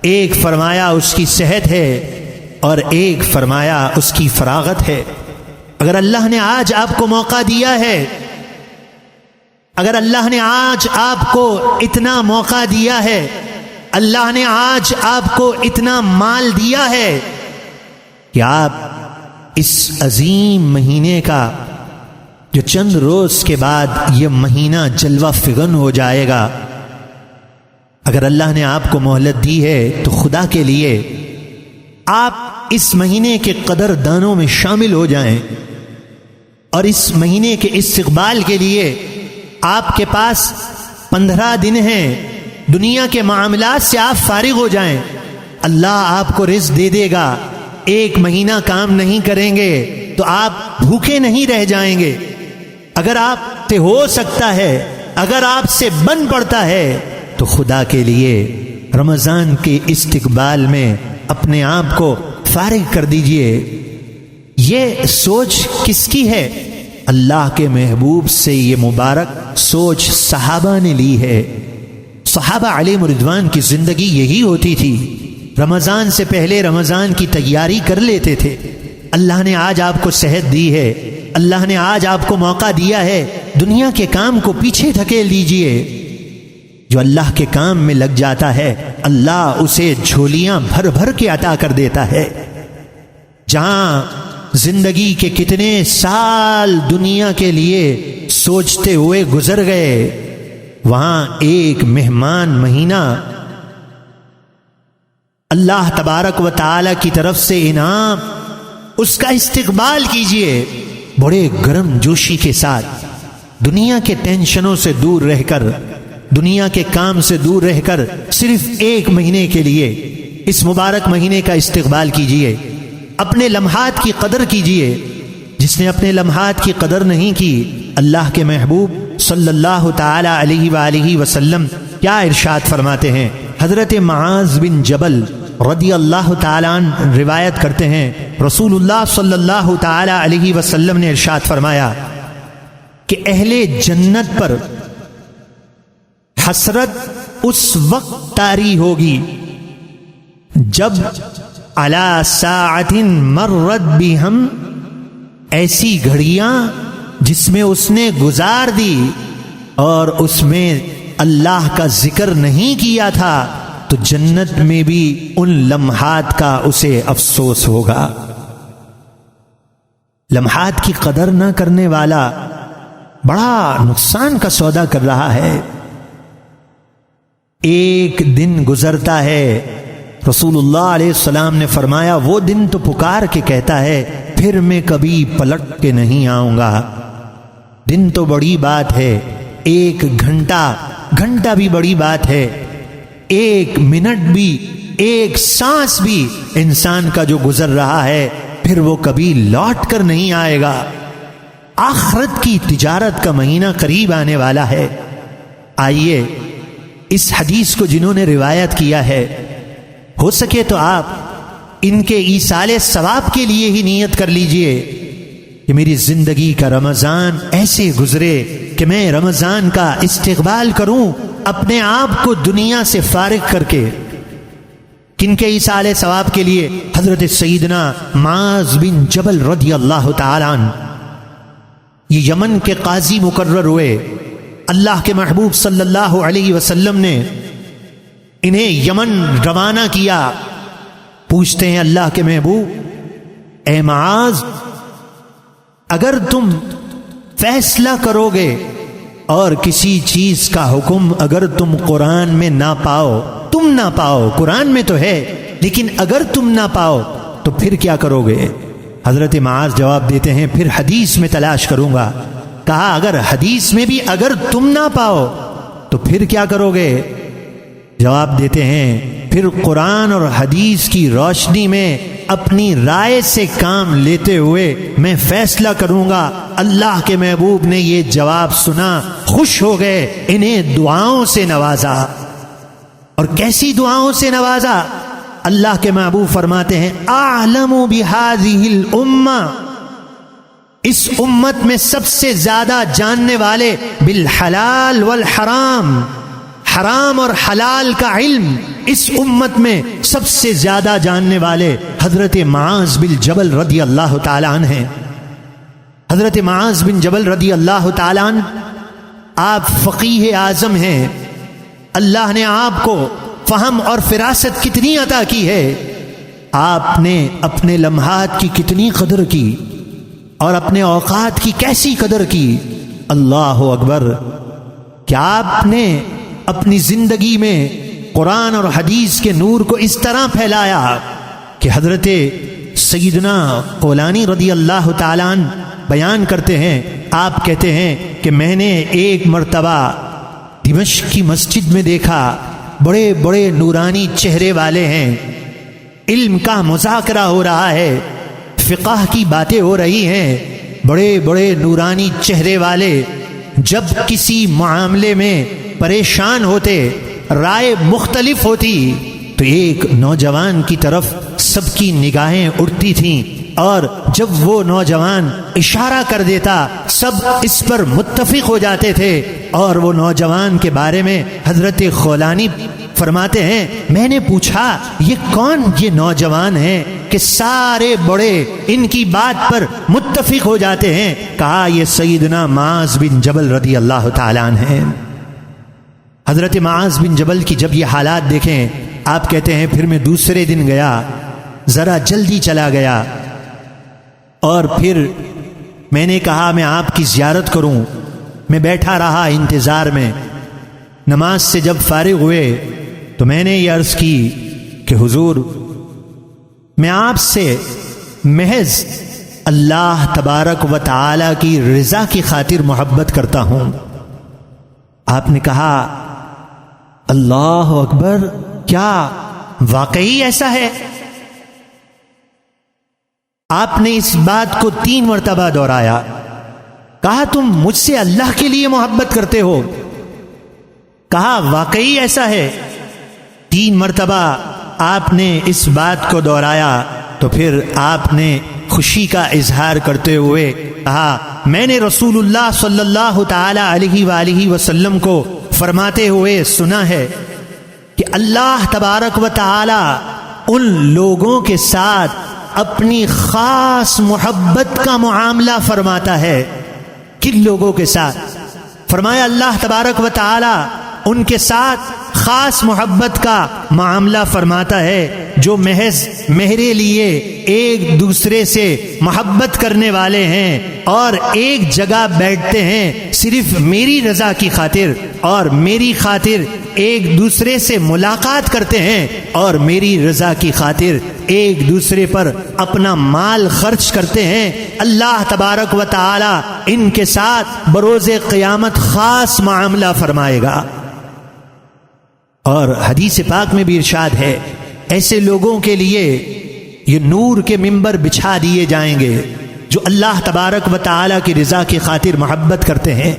ایک فرمایا اس کی صحت ہے اور ایک فرمایا اس کی فراغت ہے۔ اگر اللہ نے آج آپ کو موقع دیا ہے، اگر اللہ نے آج آپ کو اتنا موقع دیا ہے، اللہ نے آج آپ کو اتنا مال دیا ہے کہ آپ اس عظیم مہینے کا جو چند روز کے بعد یہ مہینہ جلوہ فغن ہو جائے گا، اگر اللہ نے آپ کو مہلت دی ہے تو خدا کے لیے آپ اس مہینے کے قدر دانوں میں شامل ہو جائیں، اور اس مہینے کے استقبال کے لیے آپ کے پاس 15 دن ہیں، دنیا کے معاملات سے آپ فارغ ہو جائیں، اللہ آپ کو رزق دے دے گا۔ ایک مہینہ کام نہیں کریں گے تو آپ بھوکے نہیں رہ جائیں گے، اگر آپ سے ہو سکتا ہے، اگر آپ سے بن پڑتا ہے، تو خدا کے لیے رمضان کے استقبال میں اپنے آپ کو فارغ کر دیجئے۔ یہ سوچ کس کی ہے؟ اللہ کے محبوب سے یہ مبارک سوچ صحابہ نے لی ہے۔ صحابہ علیہ رضوان کی زندگی یہی ہوتی تھی، رمضان سے پہلے رمضان کی تیاری کر لیتے تھے۔ اللہ نے آج آپ کو صحت دی ہے، اللہ نے آج آپ کو موقع دیا ہے، دنیا کے کام کو پیچھے دھکیل دیجئے۔ جو اللہ کے کام میں لگ جاتا ہے اللہ اسے جھولیاں بھر بھر کے عطا کر دیتا ہے۔ جہاں زندگی کے کتنے سال دنیا کے لیے سوچتے ہوئے گزر گئے، وہاں ایک مہمان مہینہ اللہ تبارک و تعالی کی طرف سے انعام، اس کا استقبال کیجئے بڑے گرم جوشی کے ساتھ، دنیا کے ٹینشنوں سے دور رہ کر، دنیا کے کام سے دور رہ کر صرف ایک مہینے کے لیے اس مبارک مہینے کا استقبال کیجئے، اپنے لمحات کی قدر کیجئے۔ جس نے اپنے لمحات کی قدر نہیں کی، اللہ کے محبوب صلی اللہ تعالی علیہ وآلہ وسلم کیا ارشاد فرماتے ہیں؟ حضرت معاذ بن جبل رضی اللہ تعالیٰ عنہ روایت کرتے ہیں، رسول اللہ صلی اللہ تعالی علیہ وسلم نے ارشاد فرمایا کہ اہل جنت پر حسرت اس وقت طاری ہوگی جب علی ساعت مرت بہم، ایسی گھڑیاں جس میں اس نے گزار دی اور اس میں اللہ کا ذکر نہیں کیا تھا، تو جنت میں بھی ان لمحات کا اسے افسوس ہوگا۔ لمحات کی قدر نہ کرنے والا بڑا نقصان کا سودا کر رہا ہے۔ ایک دن گزرتا ہے، رسول اللہ علیہ السلام نے فرمایا وہ دن تو پکار کے کہتا ہے پھر میں کبھی پلٹ کے نہیں آؤں گا۔ دن تو بڑی بات ہے، ایک گھنٹہ بھی بڑی بات ہے، ایک منٹ بھی، ایک سانس بھی انسان کا جو گزر رہا ہے پھر وہ کبھی لوٹ کر نہیں آئے گا۔ آخرت کی تجارت کا مہینہ قریب آنے والا ہے۔ آئیے اس حدیث کو جنہوں نے روایت کیا ہے، ہو سکے تو آپ ان کے ایصال ثواب کے لیے ہی نیت کر لیجئے کہ میری زندگی کا رمضان ایسے گزرے کہ میں رمضان کا استقبال کروں اپنے آپ کو دنیا سے فارغ کر کے۔ کن کے ایصال ثواب کے لیے؟ حضرت سیدنا معاذ بن جبل رضی اللہ تعالی عنہ، یہ یمن کے قاضی مقرر ہوئے۔ اللہ کے محبوب صلی اللہ علیہ وسلم نے انہیں یمن روانہ کیا۔ پوچھتے ہیں اللہ کے محبوب، اے معاذ، اگر تم فیصلہ کرو گے اور کسی چیز کا حکم اگر تم قرآن میں نہ پاؤ، تم نہ پاؤ، قرآن میں تو ہے لیکن اگر تم نہ پاؤ تو پھر کیا کرو گے؟ حضرت معاذ جواب دیتے ہیں پھر حدیث میں تلاش کروں گا۔ کہا اگر حدیث میں بھی اگر تم نہ پاؤ تو پھر کیا کرو گے؟ جواب دیتے ہیں پھر قرآن اور حدیث کی روشنی میں اپنی رائے سے کام لیتے ہوئے میں فیصلہ کروں گا۔ اللہ کے محبوب نے یہ جواب سنا، خوش ہو گئے، انہیں دعاؤں سے نوازا۔ اور کیسی دعاؤں سے نوازا؟ اللہ کے محبوب فرماتے ہیں اعلم بہذہ الامہ، اس امت میں سب سے زیادہ جاننے والے بالحلال والحرام، حرام اور حلال کا علم اس امت میں سب سے زیادہ جاننے والے حضرت معاذ بن جبل رضی اللہ تعالی عنہ ہیں۔ حضرت معاذ بن جبل رضی اللہ تعالی عنہ آپ فقیہ اعظم ہیں، اللہ نے آپ کو فہم اور فراست کتنی عطا کی ہے، آپ نے اپنے لمحات کی کتنی قدر کی اور اپنے اوقات کی کیسی قدر کی۔ اللہ اکبر! کیا آپ نے اپنی زندگی میں قرآن اور حدیث کے نور کو اس طرح پھیلایا کہ حضرت سیدنا قولانی رضی اللہ تعالیٰ عنہ بیان کرتے ہیں، آپ کہتے ہیں کہ میں نے ایک مرتبہ دمشق کی مسجد میں دیکھا، بڑے بڑے نورانی چہرے والے ہیں، علم کا مذاکرہ ہو رہا ہے، فقہ کی باتیں ہو رہی ہیں، بڑے بڑے نورانی چہرے والے جب کسی معاملے میں پریشان ہوتے، رائے مختلف ہوتی، تو ایک نوجوان کی طرف سب کی نگاہیں اٹھتی تھیں، اور جب وہ نوجوان اشارہ کر دیتا سب اس پر متفق ہو جاتے تھے۔ اور وہ نوجوان کے بارے میں حضرت خولانی فرماتے ہیں، میں نے پوچھا یہ کون یہ نوجوان ہیں کہ سارے بڑے ان کی بات پر متفق ہو جاتے ہیں؟ کہا یہ سیدنا معاذ بن جبل رضی اللہ تعالیٰ عنہ ہیں۔ حضرت معاذ بن جبل کی جب یہ حالات دیکھیں، آپ کہتے ہیں پھر میں دوسرے دن گیا، ذرا جلدی چلا گیا، اور پھر میں نے کہا میں آپ کی زیارت کروں۔ میں بیٹھا رہا انتظار میں۔ نماز سے جب فارغ ہوئے تو میں نے یہ عرض کی کہ حضور میں آپ سے محض اللہ تبارک و تعالی کی رضا کی خاطر محبت کرتا ہوں۔ آپ نے کہا اللہ اکبر، کیا واقعی ایسا ہے؟ آپ نے اس بات کو 3 مرتبہ دہرایا۔ کہا تم مجھ سے اللہ کے لیے محبت کرتے ہو؟ کہا واقعی ایسا ہے۔ 3 مرتبہ آپ نے اس بات کو دہرایا تو پھر آپ نے خوشی کا اظہار کرتے ہوئے کہا میں نے رسول اللہ صلی اللہ تعالی علیہ وآلہ وسلم کو فرماتے ہوئے سنا ہے کہ اللہ تبارک و تعالی ان لوگوں کے ساتھ اپنی خاص محبت کا معاملہ فرماتا ہے۔ کن لوگوں کے ساتھ؟ فرمایا اللہ تبارک و تعالی ان کے ساتھ خاص محبت کا معاملہ فرماتا ہے جو محض میرے لیے ایک دوسرے سے محبت کرنے والے ہیں اور ایک جگہ بیٹھتے ہیں صرف میری رضا کی خاطر، اور میری خاطر ایک دوسرے سے ملاقات کرتے ہیں، اور میری رضا کی خاطر ایک دوسرے پر اپنا مال خرچ کرتے ہیں۔ اللہ تبارک و تعالی ان کے ساتھ بروز قیامت خاص معاملہ فرمائے گا۔ اور حدیث پاک میں بھی ارشاد ہے ایسے لوگوں کے لیے یہ نور کے ممبر بچھا دیے جائیں گے جو اللہ تبارک و تعالی کی رضا کی خاطر محبت کرتے ہیں۔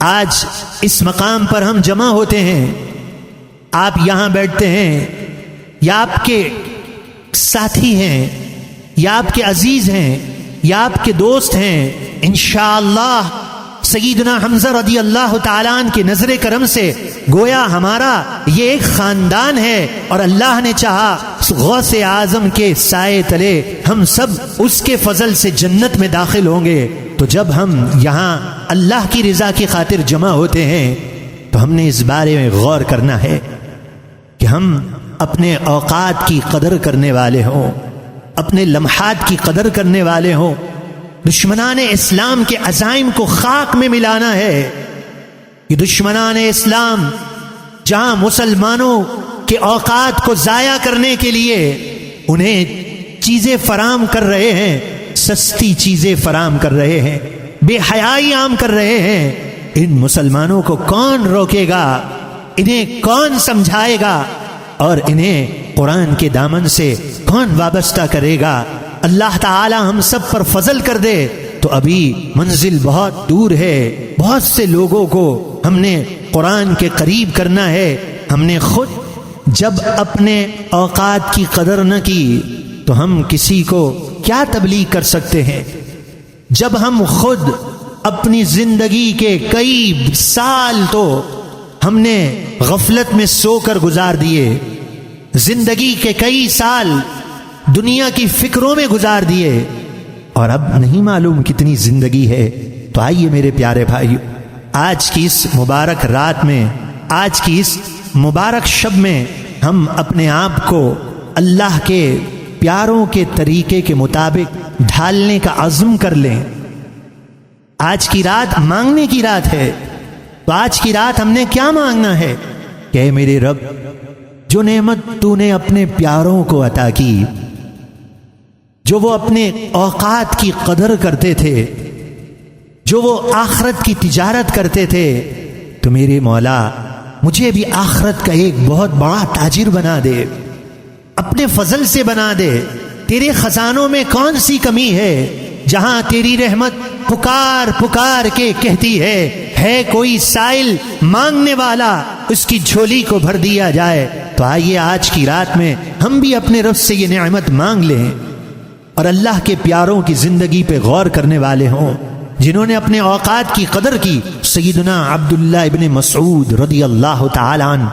آج اس مقام پر ہم جمع ہوتے ہیں، آپ یہاں بیٹھتے ہیں، یا آپ کے ساتھی ہیں، یا آپ کے عزیز ہیں، یا آپ کے دوست ہیں، انشاءاللہ سیدنا حمزہ رضی اللہ تعالیٰ عنہ کی نظر کرم سے گویا ہمارا یہ ایک خاندان ہے، اور اللہ نے چاہا غوث اعظم کے سائے تلے ہم سب اس کے فضل سے جنت میں داخل ہوں گے۔ تو جب ہم یہاں اللہ کی رضا کی خاطر جمع ہوتے ہیں تو ہم نے اس بارے میں غور کرنا ہے کہ ہم اپنے اوقات کی قدر کرنے والے ہوں، اپنے لمحات کی قدر کرنے والے ہوں۔ دشمنان اسلام کے عزائم کو خاک میں ملانا ہے۔ یہ دشمنان اسلام جہاں مسلمانوں کے اوقات کو ضائع کرنے کے لیے انہیں چیزیں فراہم کر رہے ہیں، سستی چیزیں فراہم کر رہے ہیں، بے حیائی عام کر رہے ہیں، ان مسلمانوں کو کون روکے گا؟ انہیں کون سمجھائے گا؟ اور انہیں قرآن کے دامن سے کون وابستہ کرے گا؟ اللہ تعالی ہم سب پر فضل کر دے تو ابھی منزل بہت دور ہے۔ بہت سے لوگوں کو ہم نے قرآن کے قریب کرنا ہے۔ ہم نے خود جب اپنے اوقات کی قدر نہ کی تو ہم کسی کو کیا تبلیغ کر سکتے ہیں؟ جب ہم خود اپنی زندگی کے کئی سال تو ہم نے غفلت میں سو کر گزار دیے، زندگی کے کئی سال دنیا کی فکروں میں گزار دیے، اور اب نہیں معلوم کتنی زندگی ہے۔ تو آئیے میرے پیارے بھائیو، آج کی اس مبارک رات میں، آج کی اس مبارک شب میں ہم اپنے آپ کو اللہ کے پیاروں کے طریقے کے مطابق ڈھالنے کا عزم کر لیں۔ آج کی رات مانگنے کی رات ہے، تو آج کی رات ہم نے کیا مانگنا ہے کہ اے میرے رب، جو نعمت تو نے اپنے پیاروں کو عطا کی، جو وہ اپنے اوقات کی قدر کرتے تھے، جو وہ آخرت کی تجارت کرتے تھے، تو میرے مولا مجھے بھی آخرت کا ایک بہت بڑا تاجر بنا دے، اپنے فضل سے بنا دے۔ تیرے خزانوں میں کون سی کمی ہے جہاں تیری رحمت پکار پکار کے کہتی ہے کوئی سائل مانگنے والا، اس کی جھولی کو بھر دیا جائے۔ تو آئیے آج کی رات میں ہم بھی اپنے رب سے یہ نعمت مانگ لیں اور اللہ کے پیاروں کی زندگی پہ غور کرنے والے ہوں، جنہوں نے اپنے اوقات کی قدر کی۔ سیدنا عبداللہ ابن مسعود رضی اللہ تعالی عنہ،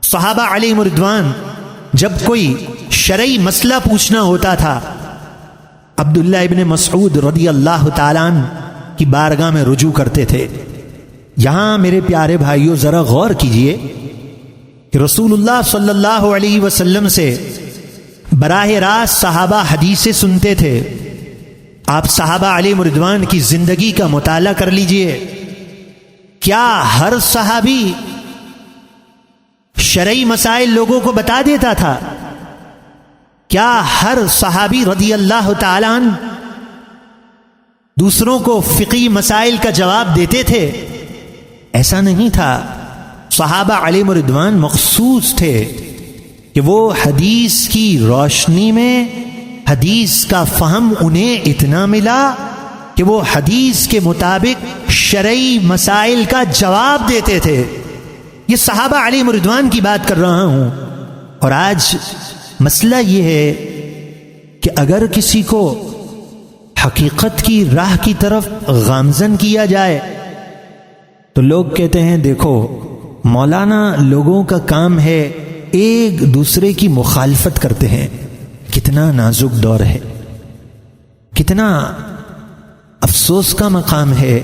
صحابہ علیہم رضوان، جب کوئی شرعی مسئلہ پوچھنا ہوتا تھا، عبداللہ ابن مسعود رضی اللہ تعالی عنہ کی بارگاہ میں رجوع کرتے تھے۔ یہاں میرے پیارے بھائیوں ذرا غور کیجئے کہ رسول اللہ صلی اللہ علیہ وسلم سے براہ راست صحابہ حدیثیں سنتے تھے۔ آپ صحابہ علیہ رضوان کی زندگی کا مطالعہ کر لیجئے، کیا ہر صحابی شرعی مسائل لوگوں کو بتا دیتا تھا؟ کیا ہر صحابی رضی اللہ تعالی عنہ دوسروں کو فقہی مسائل کا جواب دیتے تھے؟ ایسا نہیں تھا۔ صحابہ علیہ رضوان مخصوص تھے کہ وہ حدیث کی روشنی میں حدیث کا فہم انہیں اتنا ملا کہ وہ حدیث کے مطابق شرعی مسائل کا جواب دیتے تھے۔ یہ صحابہ علیہ رضوان کی بات کر رہا ہوں۔ اور آج مسئلہ یہ ہے کہ اگر کسی کو حقیقت کی راہ کی طرف گامزن کیا جائے تو لوگ کہتے ہیں دیکھو مولانا لوگوں کا کام ہے ایک دوسرے کی مخالفت کرتے ہیں۔ کتنا نازک دور ہے، کتنا افسوس کا مقام ہے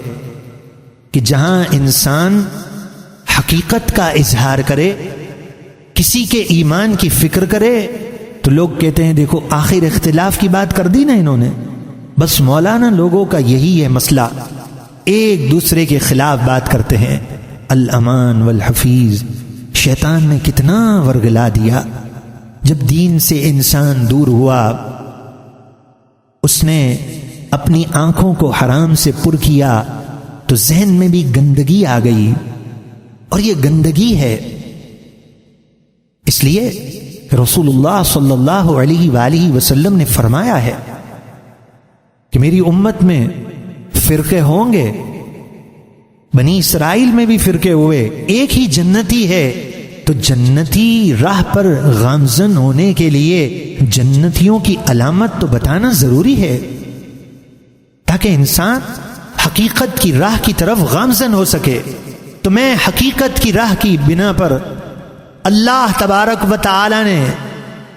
کہ جہاں انسان حقیقت کا اظہار کرے، کسی کے ایمان کی فکر کرے، تو لوگ کہتے ہیں دیکھو آخر اختلاف کی بات کر دی نا انہوں نے، بس مولانا لوگوں کا یہی ہے مسئلہ، ایک دوسرے کے خلاف بات کرتے ہیں۔ الامان والحفیظ، شیطان نے کتنا ورگلا دیا۔ جب دین سے انسان دور ہوا، اس نے اپنی آنکھوں کو حرام سے پر کیا تو ذہن میں بھی گندگی آ گئی، اور یہ گندگی ہے۔ اس لیے رسول اللہ صلی اللہ علیہ وآلہ وسلم نے فرمایا ہے کہ میری امت میں فرقے ہوں گے، بنی اسرائیل میں بھی فرقے ہوئے، ایک ہی جنتی ہے، تو جنتی راہ پر گامزن ہونے کے لیے جنتیوں کی علامت تو بتانا ضروری ہے تاکہ انسان حقیقت کی راہ کی طرف گامزن ہو سکے۔ تو میں حقیقت کی راہ کی بنا پر اللہ تبارک و تعالی نے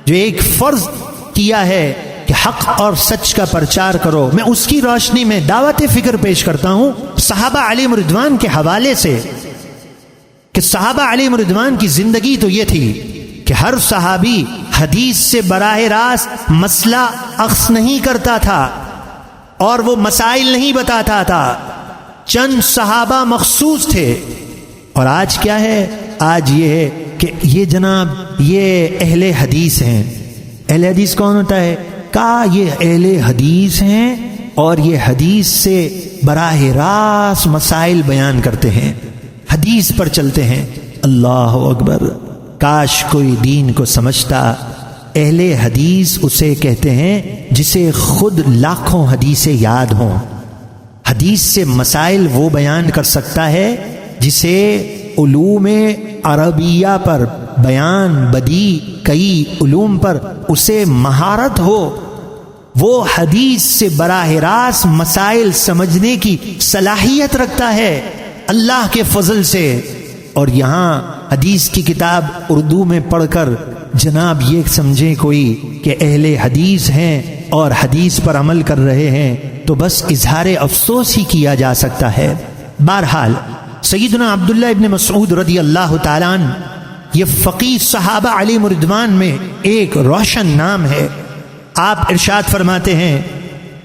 جو ایک فرض کیا ہے کہ حق اور سچ کا پرچار کرو، میں اس کی روشنی میں دعوت فکر پیش کرتا ہوں صحابہ علیہ رضوان کے حوالے سے، کہ صحابہ علیہ رضوان کی زندگی تو یہ تھی کہ ہر صحابی حدیث سے براہ راست مسئلہ اخذ نہیں کرتا تھا اور وہ مسائل نہیں بتاتا تھا، چند صحابہ مخصوص تھے۔ اور آج کیا ہے؟ آج یہ ہے کہ یہ جناب یہ اہل حدیث ہیں۔ اہل حدیث کون ہوتا ہے؟ کہا یہ اہل حدیث ہیں اور یہ حدیث سے براہ راست مسائل بیان کرتے ہیں، حدیث پر چلتے ہیں۔ اللہ اکبر، کاش کوئی دین کو سمجھتا۔ اہل حدیث اسے کہتے ہیں جسے خود لاکھوں حدیثیں یاد ہوں۔ حدیث سے مسائل وہ بیان کر سکتا ہے جسے علوم عربیہ پر، بیان، بدیع، کئی علوم پر اسے مہارت ہو، وہ حدیث سے براہ راست مسائل سمجھنے کی صلاحیت رکھتا ہے اللہ کے فضل سے۔ اور یہاں حدیث کی کتاب اردو میں پڑھ کر جناب یہ سمجھیں کوئی کہ اہل حدیث ہیں اور حدیث پر عمل کر رہے ہیں تو بس اظہار افسوس ہی کیا جا سکتا ہے۔ بہرحال سیدنا عبداللہ ابن مسعود رضی اللہ تعالیٰ عنہ یہ فقیہ صحابہ علیہ رضوان میں ایک روشن نام ہے۔ آپ ارشاد فرماتے ہیں،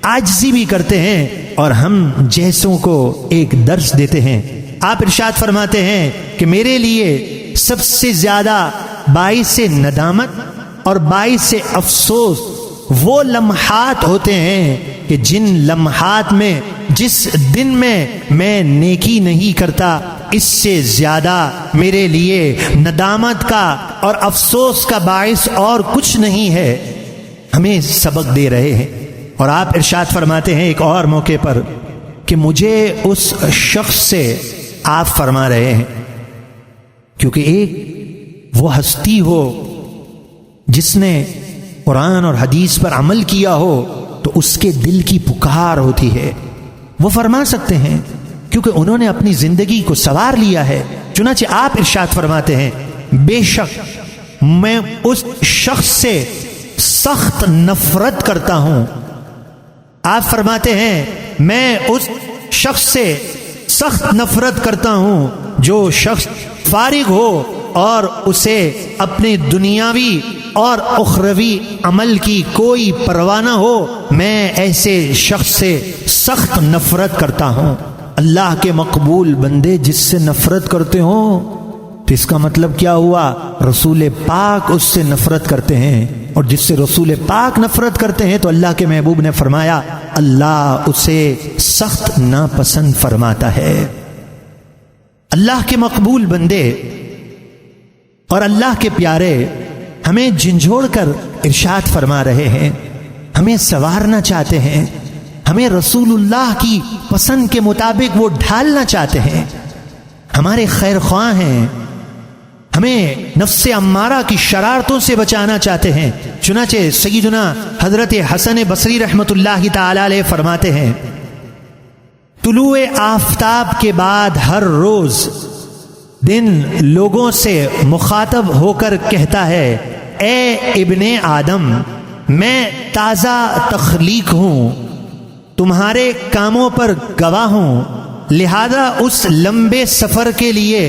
عاجزی بھی کرتے ہیں اور ہم جیسوں کو ایک درس دیتے ہیں۔ آپ ارشاد فرماتے ہیں کہ میرے لیے سب سے زیادہ باعث ندامت اور باعث افسوس وہ لمحات ہوتے ہیں کہ جن لمحات میں، جس دن میں نیکی نہیں کرتا، اس سے زیادہ میرے لیے ندامت کا اور افسوس کا باعث اور کچھ نہیں ہے۔ ہمیں سبق دے رہے ہیں اور آپ ارشاد فرماتے ہیں ایک اور موقع پر کہ مجھے اس شخص سے آپ فرما رہے ہیں، کیونکہ ایک وہ ہستی ہو جس نے قرآن اور حدیث پر عمل کیا ہو تو اس کے دل کی پکار ہوتی ہے، وہ فرما سکتے ہیں کیونکہ انہوں نے اپنی زندگی کو سنوار لیا ہے۔ چنانچہ آپ ارشاد فرماتے ہیں بے شک میں اس شخص سے سخت نفرت کرتا ہوں۔ آپ فرماتے ہیں میں اس شخص سے سخت نفرت کرتا ہوں جو شخص فارغ ہو اور اسے اپنے دنیاوی اور اخروی عمل کی کوئی پرواہ نہ ہو، میں ایسے شخص سے سخت نفرت کرتا ہوں۔ اللہ کے مقبول بندے جس سے نفرت کرتے ہوں تو اس کا مطلب کیا ہوا؟ رسول پاک اس سے نفرت کرتے ہیں، اور جس سے رسول پاک نفرت کرتے ہیں تو اللہ کے محبوب نے فرمایا اللہ اسے سخت ناپسند فرماتا ہے۔ اللہ کے مقبول بندے اور اللہ کے پیارے ہمیں جھنجھوڑ کر ارشاد فرما رہے ہیں، ہمیں سنوارنا چاہتے ہیں، ہمیں رسول اللہ کی پسند کے مطابق وہ ڈھالنا چاہتے ہیں، ہمارے خیر خواہ ہیں، ہمیں نفس امارہ کی شرارتوں سے بچانا چاہتے ہیں۔ چنانچہ سیدنا حضرت حسن بصری رحمت اللہ تعالی علیہ فرماتے ہیں طلوع آفتاب کے بعد ہر روز دن لوگوں سے مخاطب ہو کر کہتا ہے اے ابن آدم میں تازہ تخلیق ہوں، تمہارے کاموں پر گواہ ہوں، لہذا اس لمبے سفر کے لیے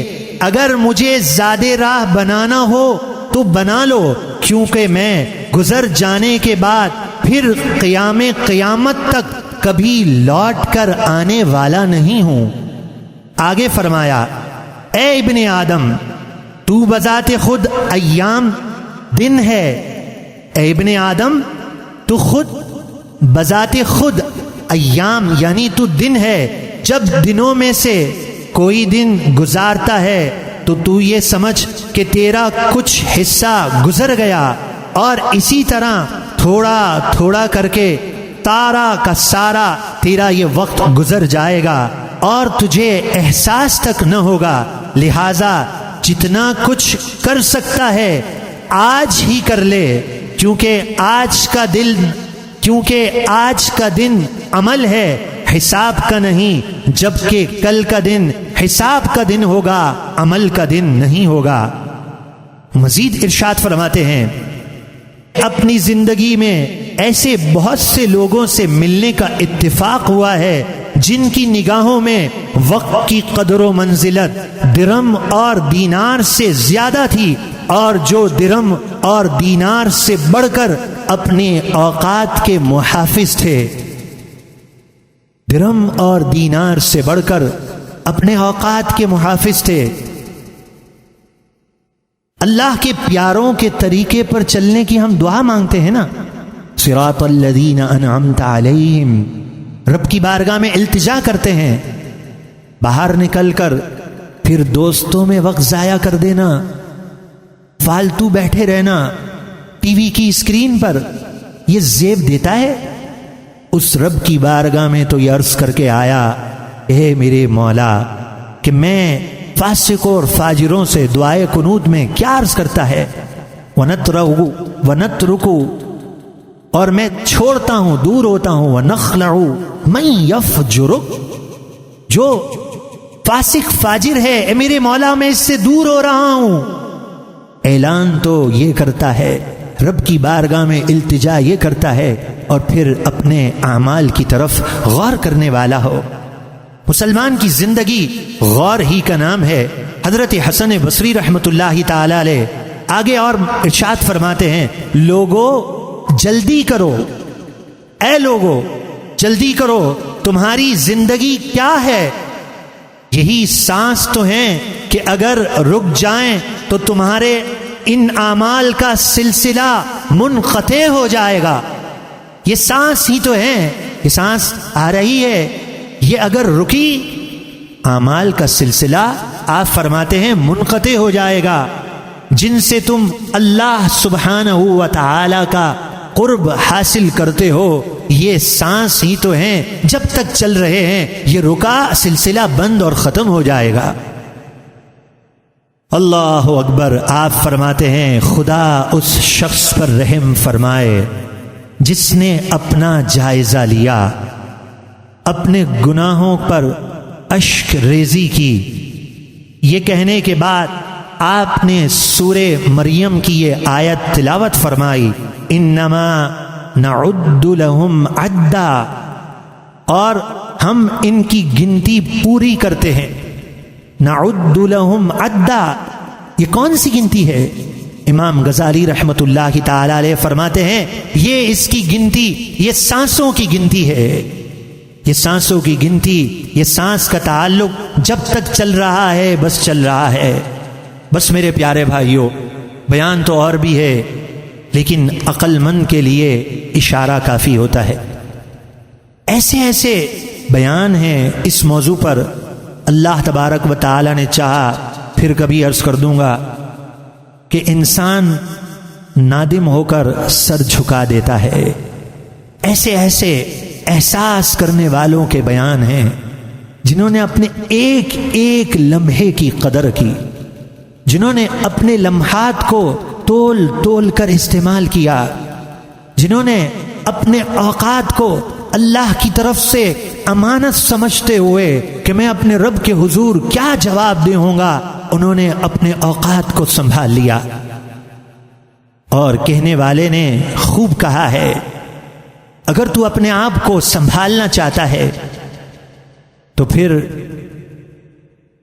اگر مجھے زیادہ راہ بنانا ہو تو بنا لو، کیونکہ میں گزر جانے کے بعد پھر قیامت تک کبھی لوٹ کر آنے والا نہیں ہوں۔ آگے فرمایا اے ابن آدم تو بذات خود ایام دن ہے، اے ابن آدم تو خود بذات خود ایام یعنی تو دن ہے، جب دنوں میں سے کوئی دن گزارتا ہے تو یہ سمجھ کہ تیرا کچھ حصہ گزر گیا، اور اسی طرح تھوڑا تھوڑا کر کے سارا کا سارا تیرا یہ وقت گزر جائے گا اور تجھے احساس تک نہ ہوگا، لہذا جتنا کچھ کر سکتا ہے آج ہی کر لے، کیونکہ آج کا دن عمل ہے، حساب کا نہیں، جبکہ کل کا دن حساب کا دن ہوگا، عمل کا دن نہیں ہوگا۔ مزید ارشاد فرماتے ہیں اپنی زندگی میں ایسے بہت سے لوگوں سے ملنے کا اتفاق ہوا ہے جن کی نگاہوں میں وقت کی قدر و منزلت درہم اور دینار سے زیادہ تھی، اور جو درہم اور دینار سے بڑھ کر اپنے اوقات کے محافظ تھے، درہم اور دینار سے بڑھ کر اپنے اوقات کے محافظ تھے۔ اللہ کے پیاروں کے طریقے پر چلنے کی ہم دعا مانگتے ہیں نا، صراط الذین انعمت علیہم، رب کی بارگاہ میں التجا کرتے ہیں۔ باہر نکل کر پھر دوستوں میں وقت ضائع کر دینا، فالتو بیٹھے رہنا ٹی وی کی اسکرین پر، یہ زیب دیتا ہے؟ اس رب کی بارگاہ میں تو یہ عرض کر کے آیا اے میرے مولا کہ میں فاسقوں اور فاجروں سے دعائے قنوت میں کیا عرض کرتا ہے، وَنَتْرُكُ اور میں چھوڑتا ہوں، دور ہوتا ہوں، وَنَخْلَعُ مَن يَفْجُرُ جو فاسق فاجر ہے اے میرے مولا میں اس سے دور ہو رہا ہوں۔ اعلان تو یہ کرتا ہے، رب کی بارگاہ میں التجا یہ کرتا ہے، اور پھر اپنے اعمال کی طرف غور کرنے والا ہو۔ مسلمان کی زندگی غور ہی کا نام ہے۔ حضرت حسن بصری رحمت اللہ تعالی علیہ آگے اور ارشاد فرماتے ہیں لوگو جلدی کرو، اے لوگو جلدی کرو، تمہاری زندگی کیا ہے؟ یہی سانس تو ہیں کہ اگر رک جائیں تو تمہارے ان اعمال کا سلسلہ منقطع ہو جائے گا۔ یہ سانس ہی تو ہے، یہ سانس آ رہی ہے، یہ اگر رکی اعمال کا سلسلہ آپ فرماتے ہیں منقطع ہو جائے گا، جن سے تم اللہ سبحانہ و تعالی کا قرب حاصل کرتے ہو یہ سانس ہی تو ہیں، جب تک چل رہے ہیں یہ رکا سلسلہ بند اور ختم ہو جائے گا۔ اللہ اکبر۔ آپ فرماتے ہیں خدا اس شخص پر رحم فرمائے جس نے اپنا جائزہ لیا، اپنے گناہوں پر اشک ریزی کی۔ یہ کہنے کے بعد آپ نے سورہ مریم کی یہ آیت تلاوت فرمائی، انما نعد لہم عدا، اور ہم ان کی گنتی پوری کرتے ہیں۔ نعد لہم عدا، یہ کون سی گنتی ہے؟ امام غزالی رحمت اللہ تعالی علیہ فرماتے ہیں یہ اس کی گنتی، یہ سانسوں کی گنتی ہے۔ یہ سانسوں کی گنتی، یہ سانس کا تعلق جب تک چل رہا ہے بس چل رہا ہے۔ بس میرے پیارے بھائیوں، بیان تو اور بھی ہے لیکن عقل مند کے لیے اشارہ کافی ہوتا ہے۔ ایسے ایسے بیان ہیں اس موضوع پر، اللہ تبارک و تعالی نے چاہا پھر کبھی عرض کر دوں گا کہ انسان نادم ہو کر سر جھکا دیتا ہے۔ ایسے ایسے احساس کرنے والوں کے بیان ہیں جنہوں نے اپنے ایک ایک لمحے کی قدر کی، جنہوں نے اپنے لمحات کو تول تول کر استعمال کیا، جنہوں نے اپنے اوقات کو اللہ کی طرف سے امانت سمجھتے ہوئے کہ میں اپنے رب کے حضور کیا جواب دے ہوں گا، انہوں نے اپنے اوقات کو سنبھال لیا۔ اور کہنے والے نے خوب کہا ہے، اگر تو اپنے آپ کو سنبھالنا چاہتا ہے تو پھر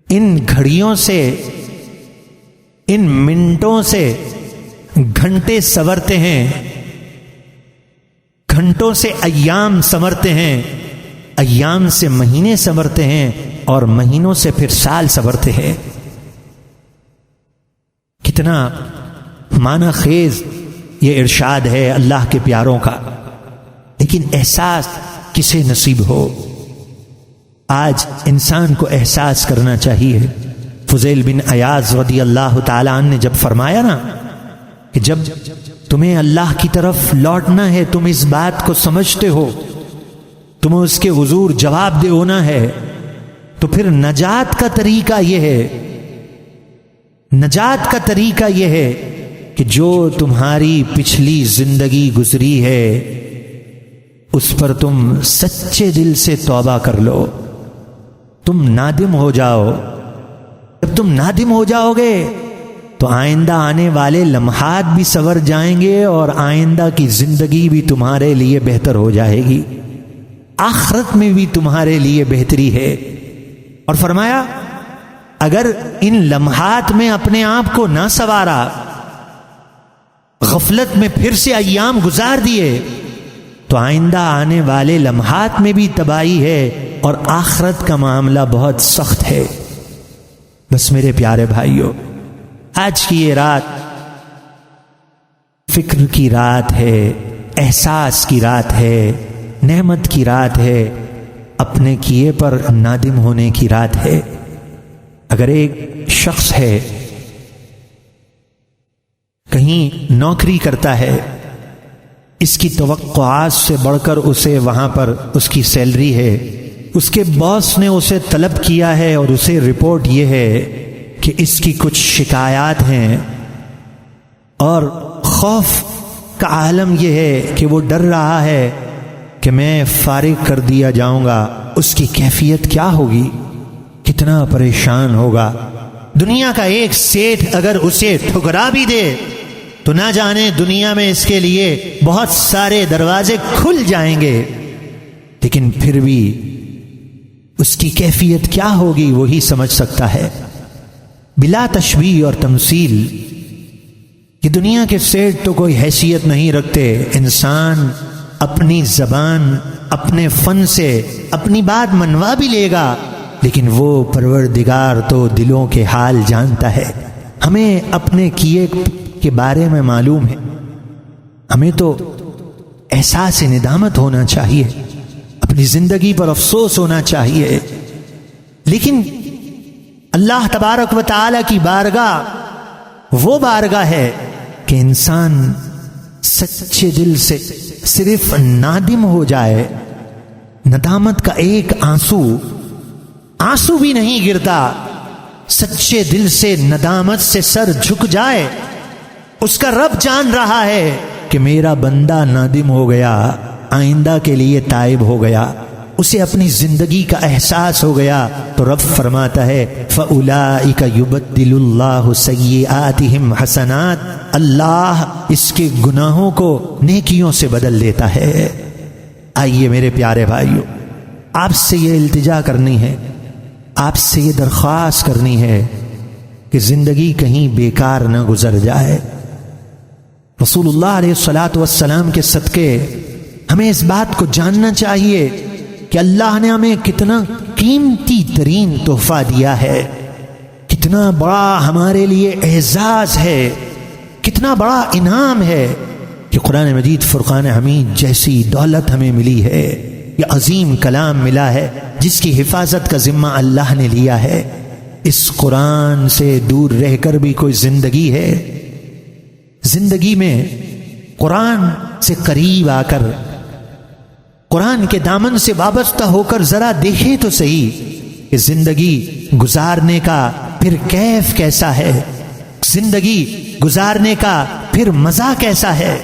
ان گھڑیوں سے، ان منٹوں سے گھنٹے سنورتے ہیں، گھنٹوں سے ایام سنورتے ہیں، ایام سے مہینے سنورتے ہیں، اور مہینوں سے پھر سال سنورتے ہیں۔ کتنا معنی خیز یہ ارشاد ہے اللہ کے پیاروں کا، لیکن احساس کسے نصیب ہو؟ آج انسان کو احساس کرنا چاہیے۔ فضیل بن عیاض رضی اللہ تعالی عنہ نے جب فرمایا نا کہ جب تمہیں اللہ کی طرف لوٹنا ہے، تم اس بات کو سمجھتے ہو، تمہیں اس کے حضور جواب دے ہونا ہے، تو پھر نجات کا طریقہ یہ ہے، نجات کا طریقہ یہ ہے کہ جو تمہاری پچھلی زندگی گزری ہے اس پر تم سچے دل سے توبہ کر لو، تم نادم ہو جاؤ۔ جب تم نادم ہو جاؤ گے تو آئندہ آنے والے لمحات بھی سنور جائیں گے اور آئندہ کی زندگی بھی تمہارے لیے بہتر ہو جائے گی، آخرت میں بھی تمہارے لیے بہتری ہے۔ اور فرمایا اگر ان لمحات میں اپنے آپ کو نہ سنوارا، غفلت میں پھر سے ایام گزار دیے، تو آئندہ آنے والے لمحات میں بھی تباہی ہے اور آخرت کا معاملہ بہت سخت ہے۔ بس میرے پیارے بھائیوں، آج کی یہ رات فکر کی رات ہے، احساس کی رات ہے، نعمت کی رات ہے، اپنے کیے پر نادم ہونے کی رات ہے۔ اگر ایک شخص ہے کہیں نوکری کرتا ہے، اس کی توقعات سے بڑھ کر اسے وہاں پر اس کی سیلری ہے، اس کے باس نے اسے طلب کیا ہے اور اسے رپورٹ یہ ہے کہ اس کی کچھ شکایات ہیں، اور خوف کا عالم یہ ہے کہ وہ ڈر رہا ہے کہ میں فارغ کر دیا جاؤں گا، اس کی کیفیت کیا ہوگی؟ کتنا پریشان ہوگا۔ دنیا کا ایک سیٹھ اگر اسے ٹھکرا بھی دے تو نہ جانے دنیا میں اس کے لیے بہت سارے دروازے کھل جائیں گے، لیکن پھر بھی اس کی کیفیت کیا ہوگی وہی سمجھ سکتا ہے۔ بلا تشبیہ اور تمثیل، یہ دنیا کے سیٹھ تو کوئی حیثیت نہیں رکھتے۔ انسان اپنی زبان، اپنے فن سے اپنی بات منوا بھی لے گا، لیکن وہ پروردگار تو دلوں کے حال جانتا ہے۔ ہمیں اپنے کیے کے بارے میں معلوم ہے، ہمیں تو احساس ندامت ہونا چاہیے، اپنی زندگی پر افسوس ہونا چاہیے، لیکن اللہ تبارک و تعالی کی بارگاہ وہ بارگاہ ہے کہ انسان سچے دل سے صرف نادم ہو جائے، ندامت کا ایک آنسو بھی نہیں گرتا، سچے دل سے ندامت سے سر جھک جائے، اس کا رب جان رہا ہے کہ میرا بندہ نادم ہو گیا، آئندہ کے لیے تائب ہو گیا، اسے اپنی زندگی کا احساس ہو گیا، تو رب فرماتا ہے فَأُولَئِكَ يُبَدِّلُ اللَّهُ سَيِّئَاتِهِمْ حَسَنَاتٍ، اللہ اس کے گناہوں کو نیکیوں سے بدل دیتا ہے۔ آئیے میرے پیارے بھائیو، آپ سے یہ التجا کرنی ہے، آپ سے یہ درخواست کرنی ہے کہ زندگی کہیں بیکار نہ گزر جائے۔ رسول اللہ علیہ الصلوۃ والسلام کے صدقے ہمیں اس بات کو جاننا چاہیے کہ اللہ نے ہمیں کتنا قیمتی ترین تحفہ دیا ہے، کتنا بڑا ہمارے لیے اعزاز ہے، کتنا بڑا انعام ہے کہ قرآن مجید فرقان حمید جیسی دولت ہمیں ملی ہے، یہ عظیم کلام ملا ہے جس کی حفاظت کا ذمہ اللہ نے لیا ہے۔ اس قرآن سے دور رہ کر بھی کوئی زندگی ہے؟ زندگی میں قرآن سے قریب آ کر، قرآن کے دامن سے وابستہ ہو کر ذرا دیکھیں تو صحیح کہ زندگی گزارنے کا پھر کیف کیسا ہے، زندگی گزارنے کا پھر مزہ کیسا ہے۔